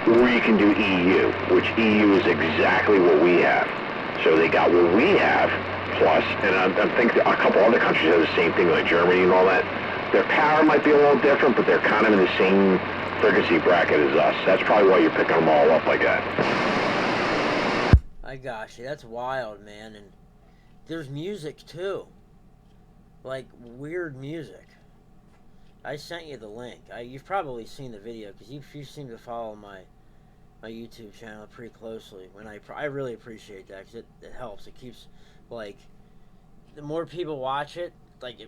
or you can do EU, which EU is exactly what we have. So they got what we have, plus, and I think a couple other countries have the same thing, like Germany and all that. Their power might be a little different, but they're kind of in the same frequency bracket as us. That's probably why you're picking them all up like that. I got you. That's wild, man. And there's music, too. Like, weird music. I sent you the link. You've probably seen the video, because you seem to follow my YouTube channel pretty closely. When I really appreciate that, because it helps. It keeps, like, the more people watch it, like,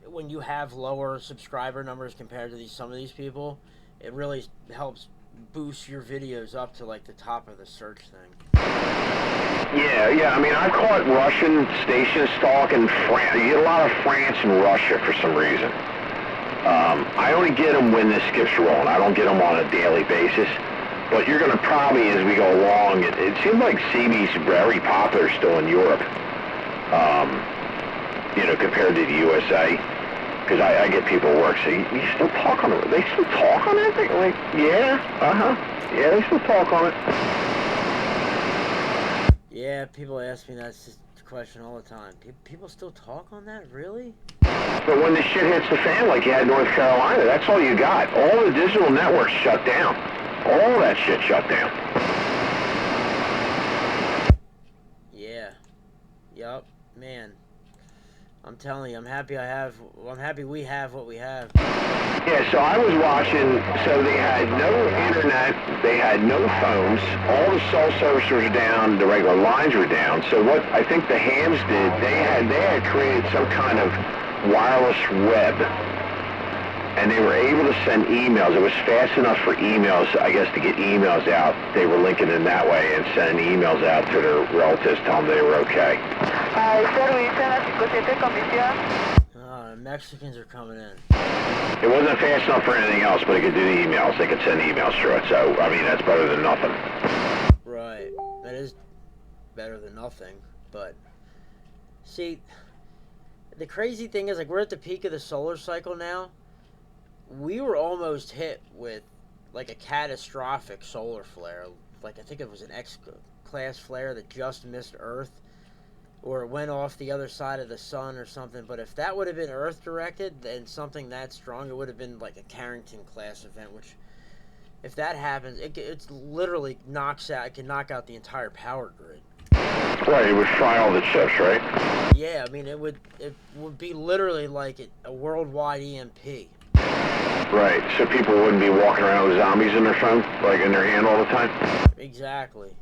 when you have lower subscriber numbers compared to some of these people, it really helps boost your videos up to, like, the top of the search thing. Yeah, I mean, I caught Russian stations talking France. You get a lot of France and Russia for some reason. I only get them when the skips rolling. I don't get them on a daily basis. But you're going to probably, as we go along, it seems like CB's very popular still in Europe, compared to the USA. Because I get people at work say, you still talk on it? They still talk on it? I'm like, yeah, yeah, they still talk on it. Yeah, people ask me that question all the time. People still talk on that? Really? But when the shit hits the fan like you had in North Carolina, that's all you got. All the digital networks shut down. All that shit shut down. Yeah. Yup. Man. I'm telling you, I'm happy we have what we have. Yeah, so I was watching, so they had no internet, they had no phones, all the cell service was down, the regular lines were down. So what I think the hams did, they had created some kind of wireless web. And they were able to send emails. It was fast enough for emails, I guess, to get emails out. They were linking in that way and sending emails out to their relatives, telling them they were okay. Mexicans are coming in. It wasn't fast enough for anything else, but it could do the emails. They could send emails through it. So, I mean, that's better than nothing. Right. That is better than nothing. But, see, the crazy thing is, like, we're at the peak of the solar cycle now. we were almost hit with like a catastrophic solar flare. Like I think it was an X-class flare that just missed Earth, or it went off the other side of the sun or something. But if that would have been Earth directed and something that strong, it would have been like a Carrington class event. Which, if that happens, it's literally knocks out. It can knock out the entire power grid. Right, it would fry all the chips, right? Yeah, I mean it would be literally like a worldwide EMP. Right, so people wouldn't be walking around with zombies in their phone, like in their hand all the time? Exactly.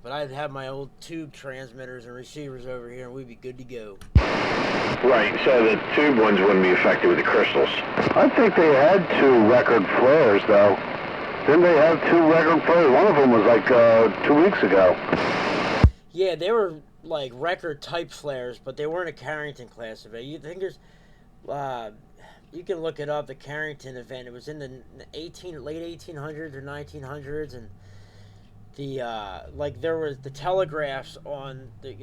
But I'd have my old tube transmitters and receivers over here and we'd be good to go. Right, so the tube ones wouldn't be affected with the crystals. I think they had 2 record flares, though. Didn't they have 2 record flares? One of them was like 2 weeks ago. Yeah, they were like record type flares, but they weren't a Carrington class event. You think there's, you can look it up. The Carrington event. It was in the late 1800s or 1900s, and the like there was the telegraphs on the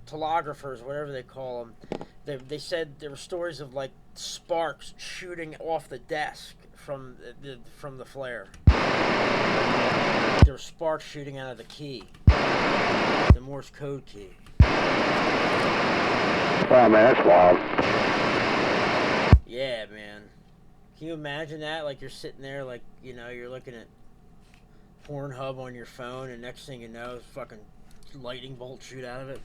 telegraphers, whatever they call them. They said there were stories of like sparks shooting off the desk from the flare. There were sparks shooting out of the key, the Morse code key. Oh, man, that's wild. Yeah, man. Can you imagine that? Like you're sitting there, like, you know, you're looking at Pornhub on your phone, and next thing you know, fucking lightning bolt shoot out of it.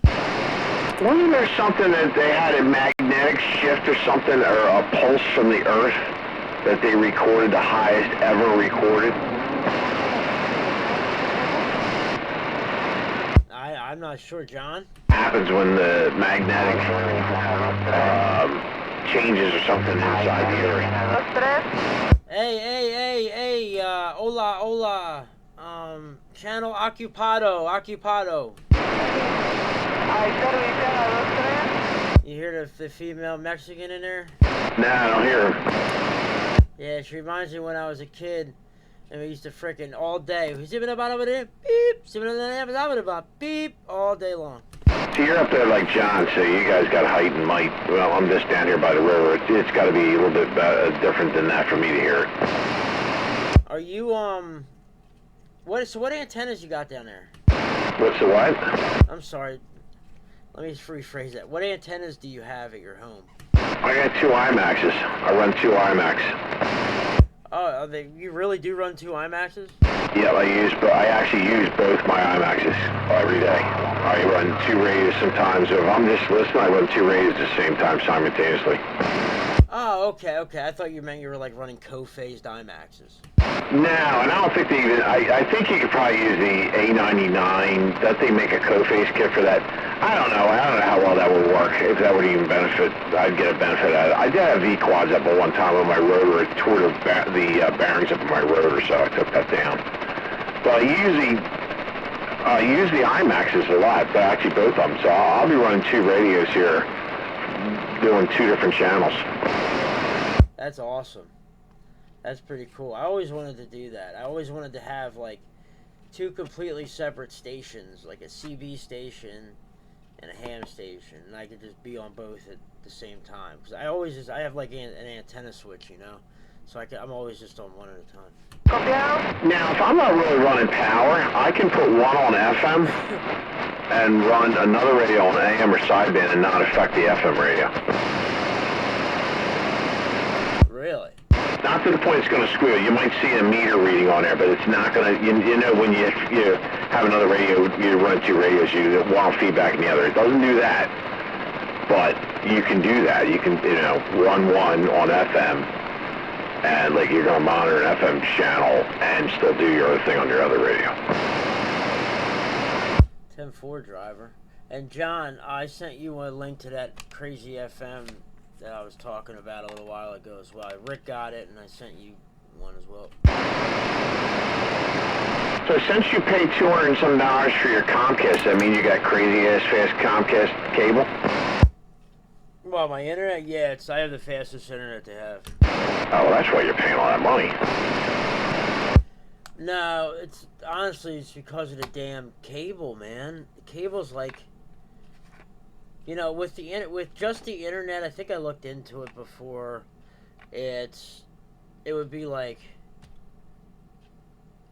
Wasn't there something that they had a magnetic shift or something, or a pulse from the Earth that they recorded, the highest ever recorded? I'm not sure, John. Happens when the magnetic changes or something inside the Earth. Hey, hola, channel ocupado. You hear the female Mexican in there? Nah, I don't hear her. Yeah, she reminds me when I was a kid, and we used to frickin' all day, beep, all day long. So you're up there like John, so you guys got height and might. Well, I'm just down here by the river. It's got to be a little bit different than that for me to hear it. Are you, what antennas you got down there? What's the what? I'm sorry. Let me rephrase that. What antennas do you have at your home? I got 2 IMAXs. I run 2 IMAX. Oh, you really do run 2 IMAXs? Yeah, I actually use both my IMAXs every day. I run 2 radios sometimes. If I'm just listening, I run 2 radios at the same time simultaneously. Oh, okay. I thought you meant you were like running co-phased IMAXs. No, and I don't think they even, I think you could probably use the A99. That they make a co-phase kit for that. I don't know how well that would work, if that would even benefit. I'd get a benefit out of it. I did have V-quads up at one time on my rotor. It tore the bearings up on my rotor, so I took that down. But I use the IMAXs a lot, but actually both of them. So I'll be running 2 radios here, doing 2 different channels. That's awesome. That's pretty cool. I always wanted to do that. I always wanted to have like 2 completely separate stations, like a CB station and a ham station, and I could just be on both at the same time. Because I have like an antenna switch, you know, so I'm always just on one at a time. Now, if I'm not really running power, I can put one on FM and run another radio on AM or sideband and not affect the FM radio. Really? Not to the point it's going to squeal. You might see a meter reading on there, but it's not going to, you know, when you have another radio, you run 2 radios, you want feedback in the other. It doesn't do that, but you can do that. You can, you know, run one on FM, and like you're going to monitor an FM channel and still do your other thing on your other radio. 10-4 driver. And John, I sent you a link to that crazy FM that I was talking about a little while ago as well. Rick got it, and I sent you one as well. So since you paid $200 and some for your Comcast, I mean you got crazy ass fast Comcast cable? Well, my internet, yeah, I have the fastest internet to have. Oh, well, that's why you're paying all that money. No, it's because of the damn cable, man. The cable's like, you know, with just the internet. I think I looked into it before. it would be like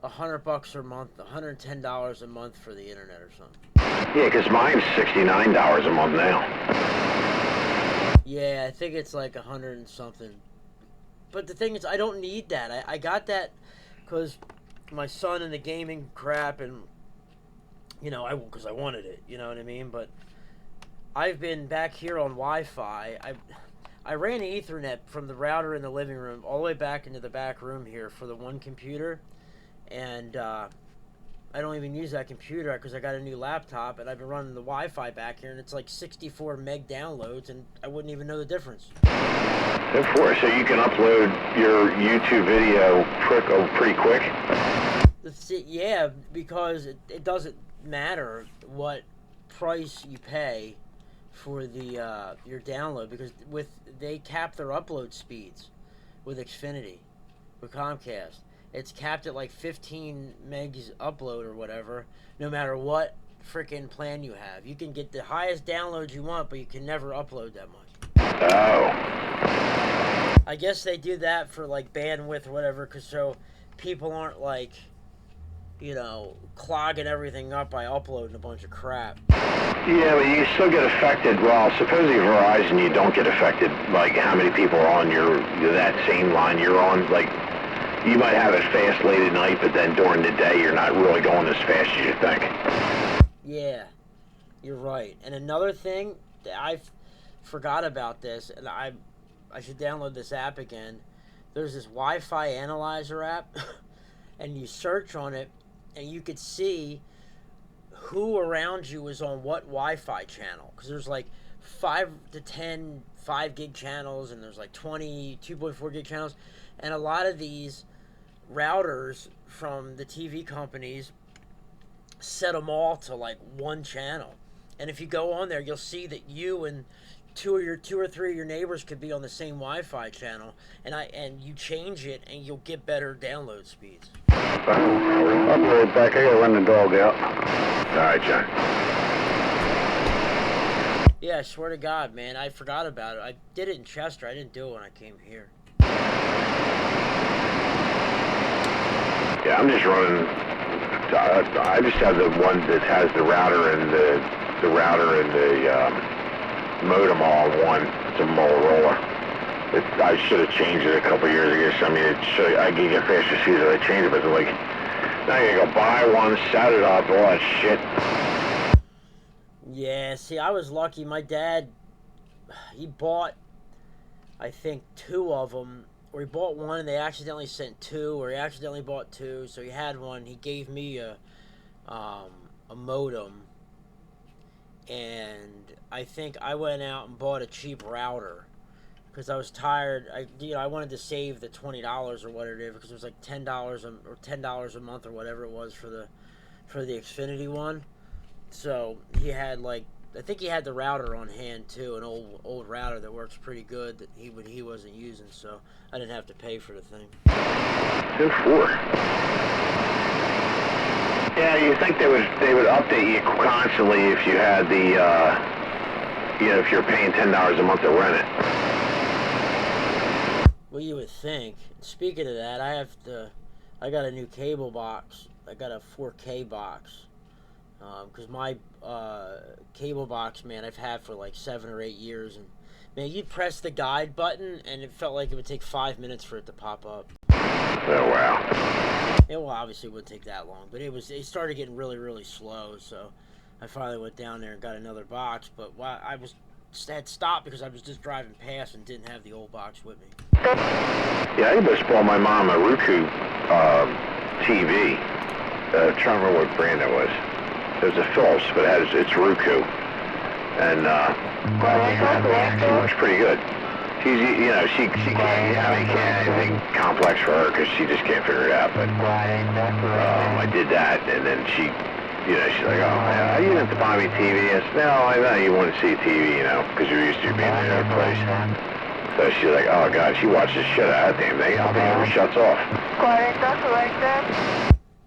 $100 a month, $110 a month for the internet or something. Yeah, because mine's $69 a month now. Yeah, I think it's like 100 and something. But the thing is, I don't need that. I got that because my son and the gaming crap, and because I wanted it. You know what I mean? But I've been back here on Wi-Fi. I ran Ethernet from the router in the living room all the way back into the back room here for the one computer, and I don't even use that computer because I got a new laptop, and I've been running the Wi-Fi back here, and it's like 64 meg downloads, and I wouldn't even know the difference. Therefore, so you can upload your YouTube video pretty quick? Yeah, because it doesn't matter what price you pay for your download, because they cap their upload speeds with Xfinity, with Comcast. It's capped at like 15 megs upload or whatever, no matter what freaking plan you have. You can get the highest downloads you want, but you can never upload that much. Oh. I guess they do that for like bandwidth or whatever, so people aren't like, clogging everything up by uploading a bunch of crap. Yeah, but you still get affected. Well, supposedly Verizon, you don't get affected, like how many people are on that same line you're on. Like, you might have it fast late at night, but then during the day, you're not really going as fast as you think. Yeah, you're right. And another thing, I forgot about this, and I should download this app again. There's this Wi-Fi analyzer app, and you search on it, and you could see who around you is on what Wi-Fi channel. Because there's like 5 to 10 5 gig channels, and there's like 20 2.4 gig channels. And a lot of these routers from the TV companies set them all to like one channel. And if you go on there, you'll see that you and two or three of your neighbors could be on the same Wi-Fi channel, and you change it, and you'll get better download speeds. I'll be right back. I gotta run the dog out. All right, John. Yeah, I swear to God, man, I forgot about it. I did it in Chester. I didn't do it when I came here. Yeah, I'm just running. I just have the one that has the router and the modem all in one. It's a Motorola. I should have changed it a couple years ago. So, I mean, I can get faster speeds if I change it, but it's like, now you gotta go buy one, set it up, all that shit. Yeah, see, I was lucky. My dad, he bought, I think, 2 of them. Or he bought one and they accidentally sent 2, or he accidentally bought 2, so he had one. He gave me a modem, and I think I went out and bought a cheap router because I was tired. I wanted to save the $20 or what it is, because it was like $10 or $10 a month or whatever it was for the Xfinity one. So he had I think he had the router on hand too, an old router that works pretty good that he wasn't using, so I didn't have to pay for the thing. Who for? Yeah, you think they would update you constantly if you had the if you're paying $10 a month to rent it. Well, you would think. Speaking of that, I got a new cable box. I got a 4K box. Because my cable box, man, I've had for like 7 or 8 years, and man, you'd press the guide button, and it felt like it would take 5 minutes for it to pop up. Oh wow! It obviously wouldn't take that long, but it started getting really, really slow. So I finally went down there and got another box. But I had stopped because I was just driving past and didn't have the old box with me. Yeah, I just bought my mom a Ragchew TV. Trying to remember what brand it was. It was a Philips, but it's Ragchew, and it works pretty good. She can't have anything complex for her because she just can't figure it out. But I did that, and then she's like, oh, yeah, you didn't have to buy me TV. I said, no, I know you want to see TV, because you're used to being in another place. So she's like, oh God, she watches the shit out of that damn thing. I don't think it ever shuts off.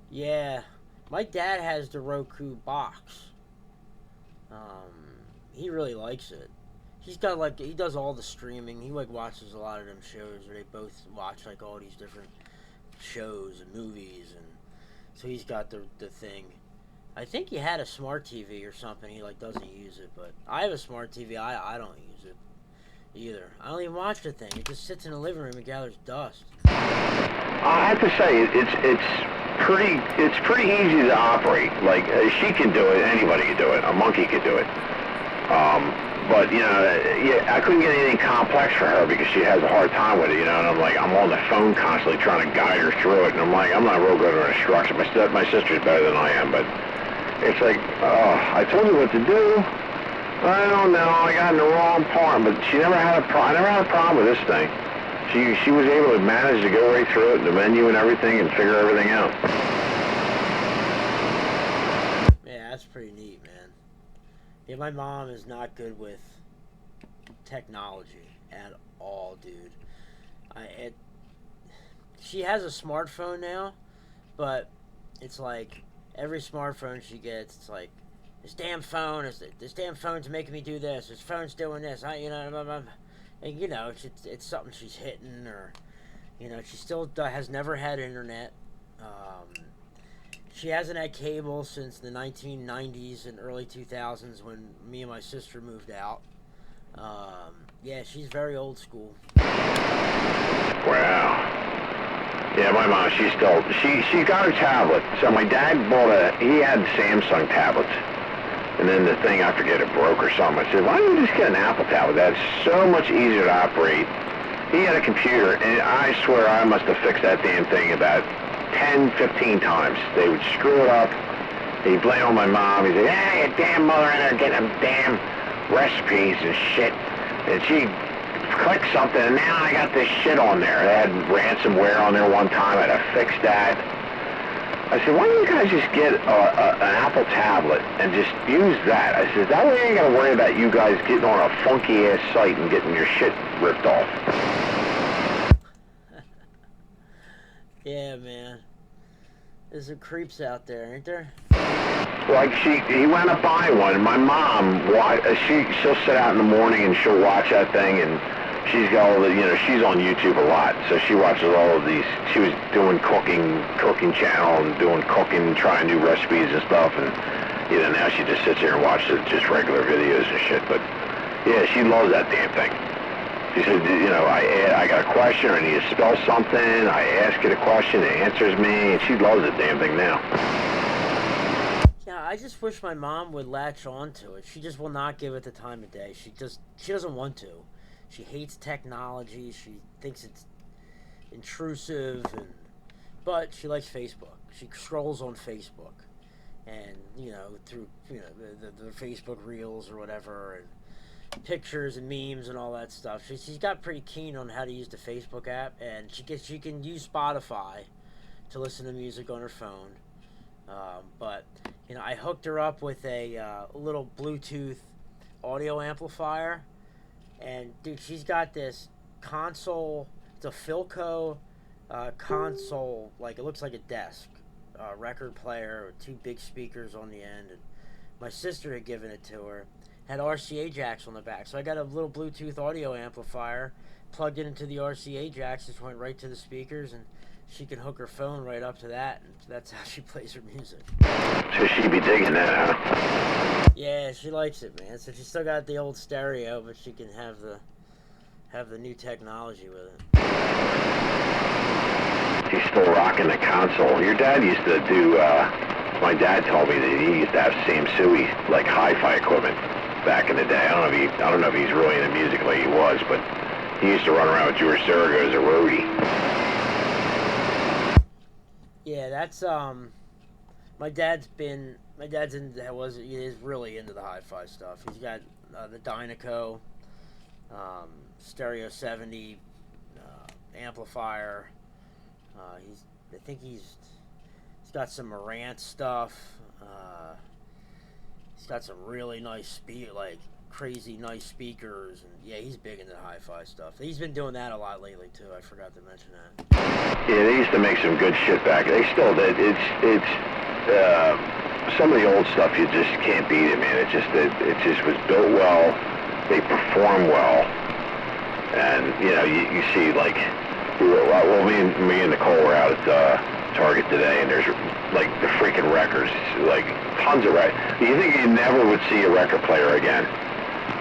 Yeah. My dad has the Roku box. He really likes it. He's got like he does all the streaming. He like watches a lot of them shows where they both watch like all these different shows and movies, and so he's got the thing. I think he had a smart TV or something. He like doesn't use it, but I have a smart TV. I don't use it either. I don't even watch the thing. It just sits in the living room and gathers dust. I have to say it's pretty easy to operate. Like she can do it, anybody can do it. A monkey could do it. But you know, I couldn't get anything complex for her because she has a hard time with it. You know, and I'm on the phone constantly trying to guide her through it, and I'm like, I'm not real good at instruction. My sister's better than I am, but it's like, oh, I told you what to do. I don't know. I got in the wrong part, but I never had a problem with this thing. She was able to manage to go right through it, the menu and everything, and figure everything out. Yeah, that's pretty neat, man. Yeah, my mom is not good with technology at all, dude. She has a smartphone now, but it's like every smartphone she gets, it's like this damn phone's making me do this. This phone's doing this. And you know, it's something she's hitting, or you know, she still has never had internet. She hasn't had cable since the 1990s and early 2000s when me and my sister moved out. Yeah, she's very old school. Wow. Yeah, my mom, she got her tablet. So my dad he had Samsung tablets. And then the thing, I forget, it broke or something. I said, why don't you just get an Apple tablet? That's so much easier to operate. He had a computer, and I swear I must have fixed that damn thing about 10, 15 times. They would screw it up. He'd blame on my mom. He'd say, hey, your damn mother in there getting them damn recipes and shit. And she'd click something, and now I got this shit on there. They had ransomware on there one time. I had to fix that. I said, why don't you guys just get an Apple tablet and just use that? I said, that way you ain't got to worry about you guys getting on a funky-ass site and getting your shit ripped off. Yeah, man. There's some creeps out there, ain't there? Like, he wound up buying one. My mom, she'll sit out in the morning and she'll watch that thing, and she's got all the, you know, she's on YouTube a lot, so she watches all of these. She was doing cooking channel and doing cooking, trying new recipes and stuff, and, you know, now she just sits here and watches just regular videos and shit, but, yeah, she loves that damn thing. She said, you know, I got a question, or I need to spell something, I ask it a question, it answers me, and she loves the damn thing now. Yeah, I just wish my mom would latch on to it. She just will not give it the time of day. She doesn't want to. She hates technology. She thinks it's intrusive, but she likes Facebook. She scrolls on Facebook, and you know, through the Facebook Reels or whatever, and pictures and memes and all that stuff. She's got pretty keen on how to use the Facebook app, and she can use Spotify to listen to music on her phone. But you know, I hooked her up with a little Bluetooth audio amplifier. And, dude, she's got this console. It's a Philco console. Like, it looks like a desk. Record player with two big speakers on the end. And my sister had given it to her. Had RCA jacks on the back. So I got a little Bluetooth audio amplifier. Plugged it into the RCA jacks. Just went right to the speakers. And she can hook her phone right up to that. And that's how she plays her music. So she'd be digging that, huh? Yeah, she likes it, man. So she's still got the old stereo, but she can have the new technology with it. He's still rocking the console. Your dad used to do, my dad told me that he used to have Samsui, like hi-fi equipment back in the day. I don't know if he's really into music like he was, but he used to run around with George Thorogood as a roadie. Yeah, that's he is really into the hi-fi stuff. He's got the Dynaco, Stereo 70 amplifier. I think he's got some Marantz stuff. He's got some really nice crazy nice speakers, and yeah, he's big into hi-fi stuff. He's been doing that a lot lately too. I forgot to mention that. Yeah, they used to make some good shit back. They still did. It's some of the old stuff you just can't beat it, man. It just was built well. they perform well. And, you know, you see, like, well, me and Nicole were out at Target today, and there's, like, the freaking records, like, tons of records. You think you never would see a record player again.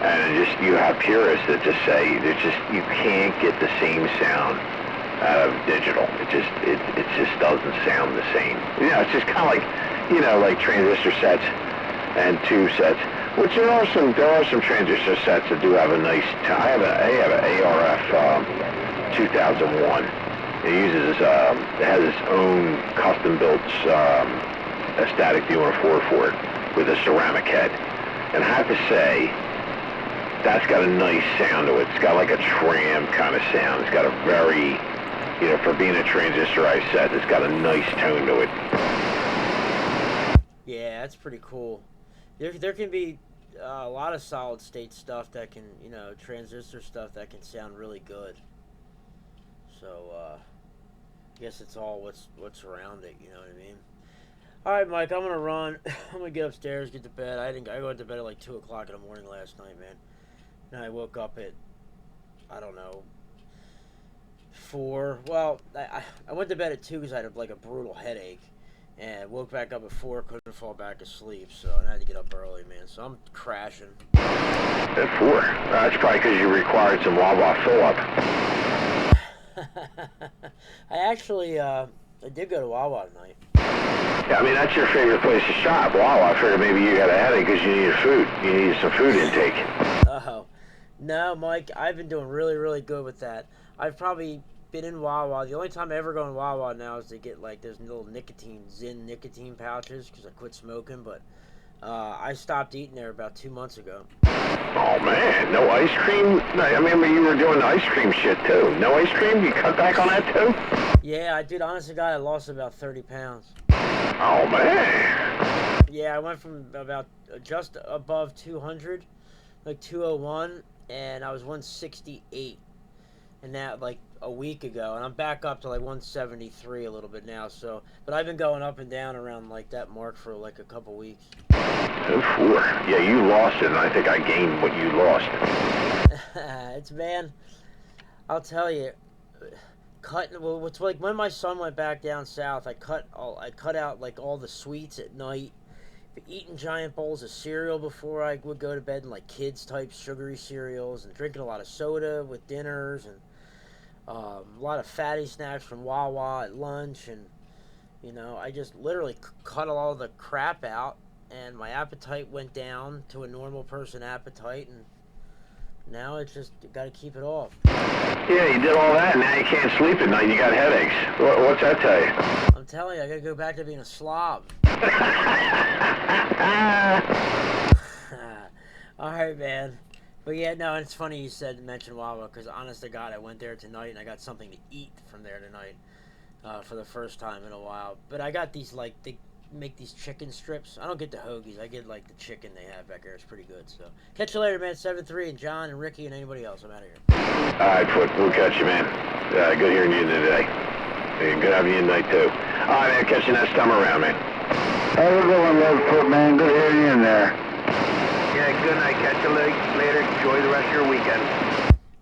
And just, you have purists that just say, you can't get the same sound out of digital. It just doesn't sound the same. You know, it's just kind of like, you know, like transistor sets and tube sets. Which there are some transistor sets that do have a nice. I have an ARF 2001. It uses it has its own custom built a static D104 for it with a ceramic head, and I have to say that's got a nice sound to it. It's got like a tram kind of sound. It's got a very, you know, for being a transistorized set, it's got a nice tone to it. Yeah, that's pretty cool. There can be a lot of solid state stuff that can, you know, transistor stuff that can sound really good. So, I guess it's all what's around it, you know what I mean? All right, Mike, I'm gonna run. I'm gonna get upstairs, get to bed. I went to bed at like 2 o'clock in the morning last night, man. And I woke up at, I don't know, 4. Well, I went to bed at 2 because I had like a brutal headache. And woke back up at 4, couldn't fall back asleep, so I had to get up early, man. So I'm crashing. At 4? That's probably because you required some Wawa fill-up. I actually, I did go to Wawa tonight. Yeah, I mean, that's your favorite place to shop, Wawa. I figured maybe you got a headache because you needed food. You needed some food intake. Oh. No, Mike, I've been doing really, really good with that. I've probably been in Wawa. The only time I ever go in Wawa now is to get like those little Zyn nicotine pouches because I quit smoking. But I stopped eating there about 2 months ago. Oh man, no ice cream? I remember you were doing the ice cream shit too. No ice cream? You cut back on that too? Yeah, I did. Honest to God, I lost about 30 pounds. Oh man. Yeah, I went from about just above 200, like 201, and I was 168. And that like a week ago, and I'm back up to like 173 a little bit now. So, but I've been going up and down around like that mark for like a couple weeks. Oh, 4. Yeah, you lost it, and I think I gained what you lost. It's, man, I'll tell you, cutting. Well, it's like when my son went back down south, I cut out like all the sweets at night. Eating giant bowls of cereal before I would go to bed, and like kids type sugary cereals, and drinking a lot of soda with dinners, and a lot of fatty snacks from Wawa at lunch, and you know, I just literally cut all the crap out, and my appetite went down to a normal person appetite, and now it's just got to keep it off. Yeah, you did all that, and now you can't sleep at night. You got headaches. What's that tell you? I'm telling you, I got to go back to being a slob. All right, man. But yeah, no, it's funny you mention Wawa, because honest to God, I went there tonight and I got something to eat from there tonight for the first time in a while. But I got these, like, they make these chicken strips. I don't get the hoagies. I get, like, the chicken they have back there. It's pretty good. So catch you later, man. 7-3 and John and Ricky and anybody else. I'm out of here. All right, Foot. We'll catch you, man. Good hearing you today. And good having you tonight, too. All right, man. Catch you next time around, man. Have a good one, Leadfoot, man. Good hearing you in there. Yeah, good night. Catch you later. Enjoy the rest of your weekend.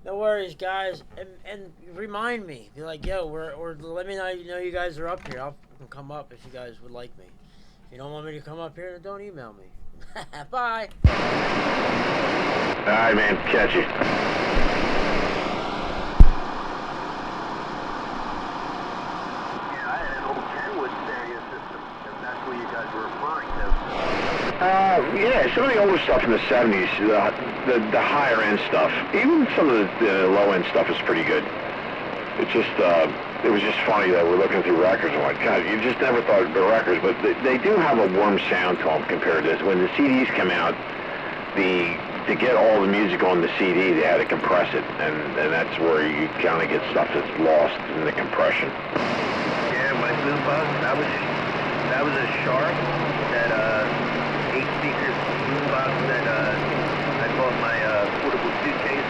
No worries, guys. And remind me. Be like, yo, or let me know you guys are up here. I'll come up if you guys would like me. If you don't want me to come up here, then don't email me. Bye. All right, man. Catch you. Yeah, some of the older stuff in the 70s, the higher end stuff, even some of the low end stuff is pretty good. It's just, it was just funny that we're looking through records and like, God, you just never thought the records, but they do have a warm sound to them compared to this. When the CDs come out, to get all the music on the CD, they had to compress it, and that's where you kind of get stuff that's lost in the compression. Yeah, my boombox, that was a Sharp, that 8-speaker boombox that I bought my portable suitcase.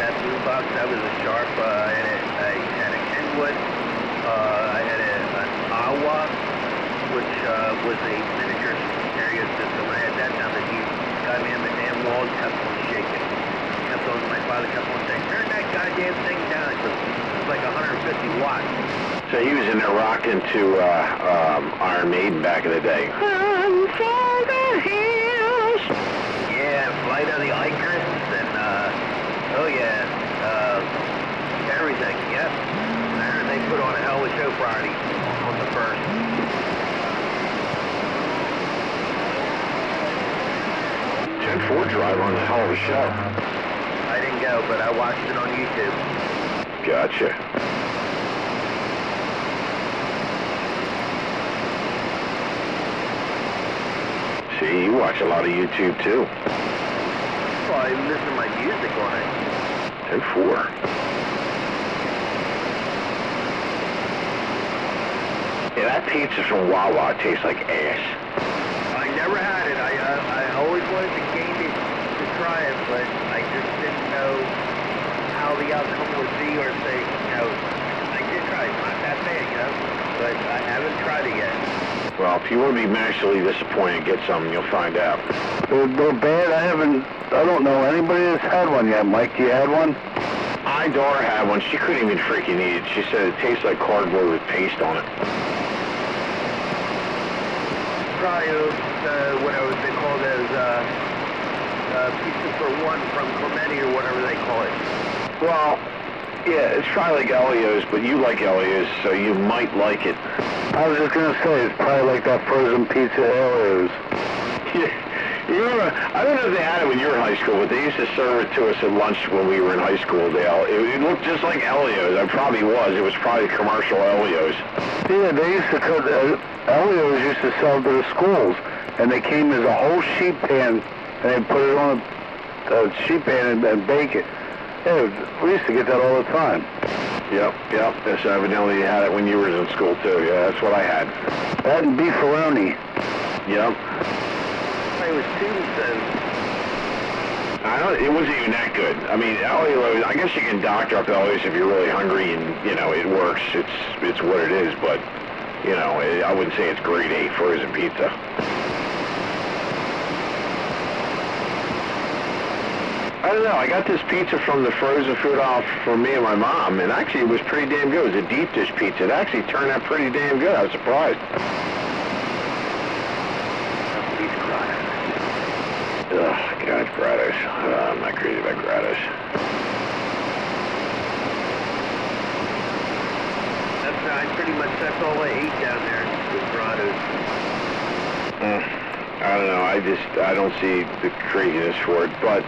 That boombox, that was a Sharp. I had a Kenwood. I had an Awa, which was a miniature stereo system. I had that down the deep. Got me in the damn walls, kept on shaking. kept on, my father kept on saying, turn that goddamn thing down. It was like 150 watts. So he was in there rocking to Iron Maiden back in the day. Run for the hills. Yeah, Flight of the Icarus and, oh yeah, everything, yep. And they put on a hell of a show Friday on the 1st. Ford drive on a hell of a show. I didn't go, but I watched it on YouTube. Gotcha. See, you watch a lot of YouTube too. Well, I listen to my music on it. 10-4. Yeah, that pizza from Wawa tastes like ass. I never had it. I always wanted to gain it to try it, but I just didn't know how the outcome would be, or say, I did try it. It's not that bad, but I haven't tried it yet. Well, if you want to be massively disappointed, get some, you'll find out. They're bad. I don't know anybody that's had one yet. Mike, you had one? My daughter had one. She couldn't even freaking eat it. She said it tastes like cardboard with paste on it. Try whatever they call those pizza for one from Clementi or whatever they call it. Well, yeah, it's probably like Elio's, but you like Elio's, so you might like it. I was just going to say, it's probably like that frozen pizza Elio's. Yeah. You remember, I don't know if they had it when you were in high school, but they used to serve it to us at lunch when we were in high school, Dale. It looked just like Elio's. It probably was. It was probably commercial Elio's. Yeah, they used to cut, Elio's used to sell to the schools, and they came as a whole sheet pan, and they put it on a sheet pan and bake it. Yeah, we used to get that all the time. Yep. Yes, evidently you had it when you were in school, too. Yeah, that's what I had. That and beefaroni. Yep. It was tombstone. It wasn't even that good. I mean, Elio's, I guess you can doctor up Elio's if you're really hungry and, it works. It's what it is, but, I wouldn't say it's grade A frozen pizza. I don't know. I got this pizza from the frozen food off for me and my mom, and actually it was pretty damn good. It was a deep dish pizza. It actually turned out pretty damn good. I was surprised. Ugh, God, Grottos. I'm not crazy about Grottos. That's all I ate down there with Grottos. I don't know. I don't see the craziness for it, but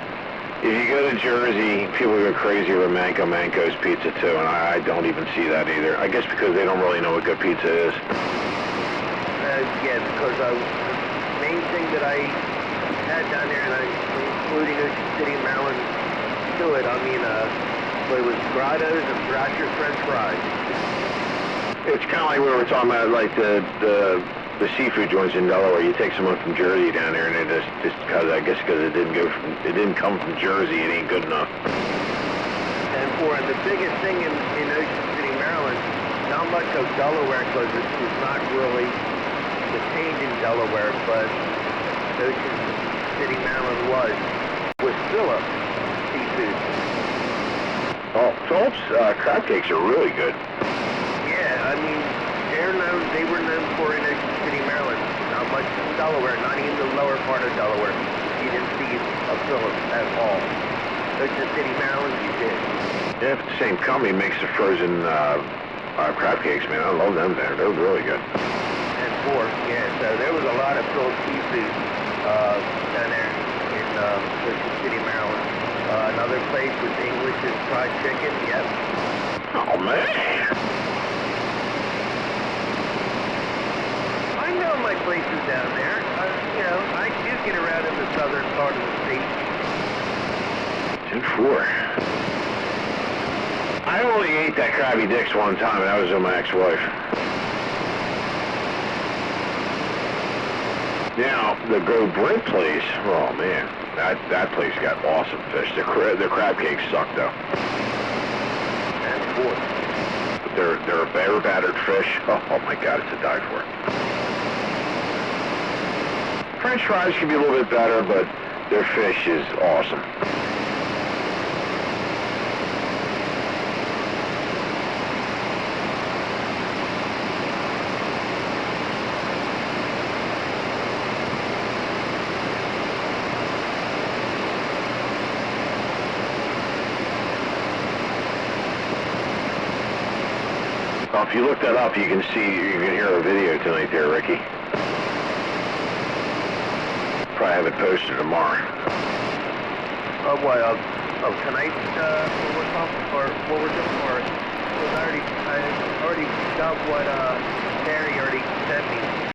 if you go to Jersey, people go crazy over Manco's pizza too, and I don't even see that either. I guess because they don't really know what good pizza is. Yeah, because the main thing that I had down there, and including Ocean City, Maryland, to it, it was Grottos and Ragchew French fries. It's kind of like we were talking about, like the seafood joints in Delaware. You take someone from Jersey down there, and it just because it didn't come from Jersey, it ain't good enough. And for the biggest thing in Ocean City, Maryland, not much of Delaware, because it's not really contained in Delaware, but Ocean City, Maryland was Phillips seafood. Oh, Phillips crab cakes are really good. Yeah, they were known for in Ocean City, Maryland. Not much in Delaware, not even the lower part of Delaware. You didn't see a Phillips at all. Ocean City, Maryland, you did. Yeah, if the same company makes the frozen crab cakes, man, I love them there. They're really good. And pork, yeah. So there was a lot of Phillips seafood down there in Ocean City, Maryland. Another place was English's fried chicken, yep. Oh, man. I know my places down there. I do get around in the southern part of the state. 10-4. I only ate that Krabby Dicks one time, and that was with my ex-wife. Now, the Go Bread place, oh man, that place got awesome fish. The crab cakes suck though. And pork. But they're a better battered fish. Oh my God, it's a die for. French fries can be a little bit better, but their fish is awesome. if you look that up, you can hear a video tonight there, Ricky. Probably have it posted tomorrow. Of what? Of tonight's what we're talking or what we're doing, or because I already got what Terry already sent me.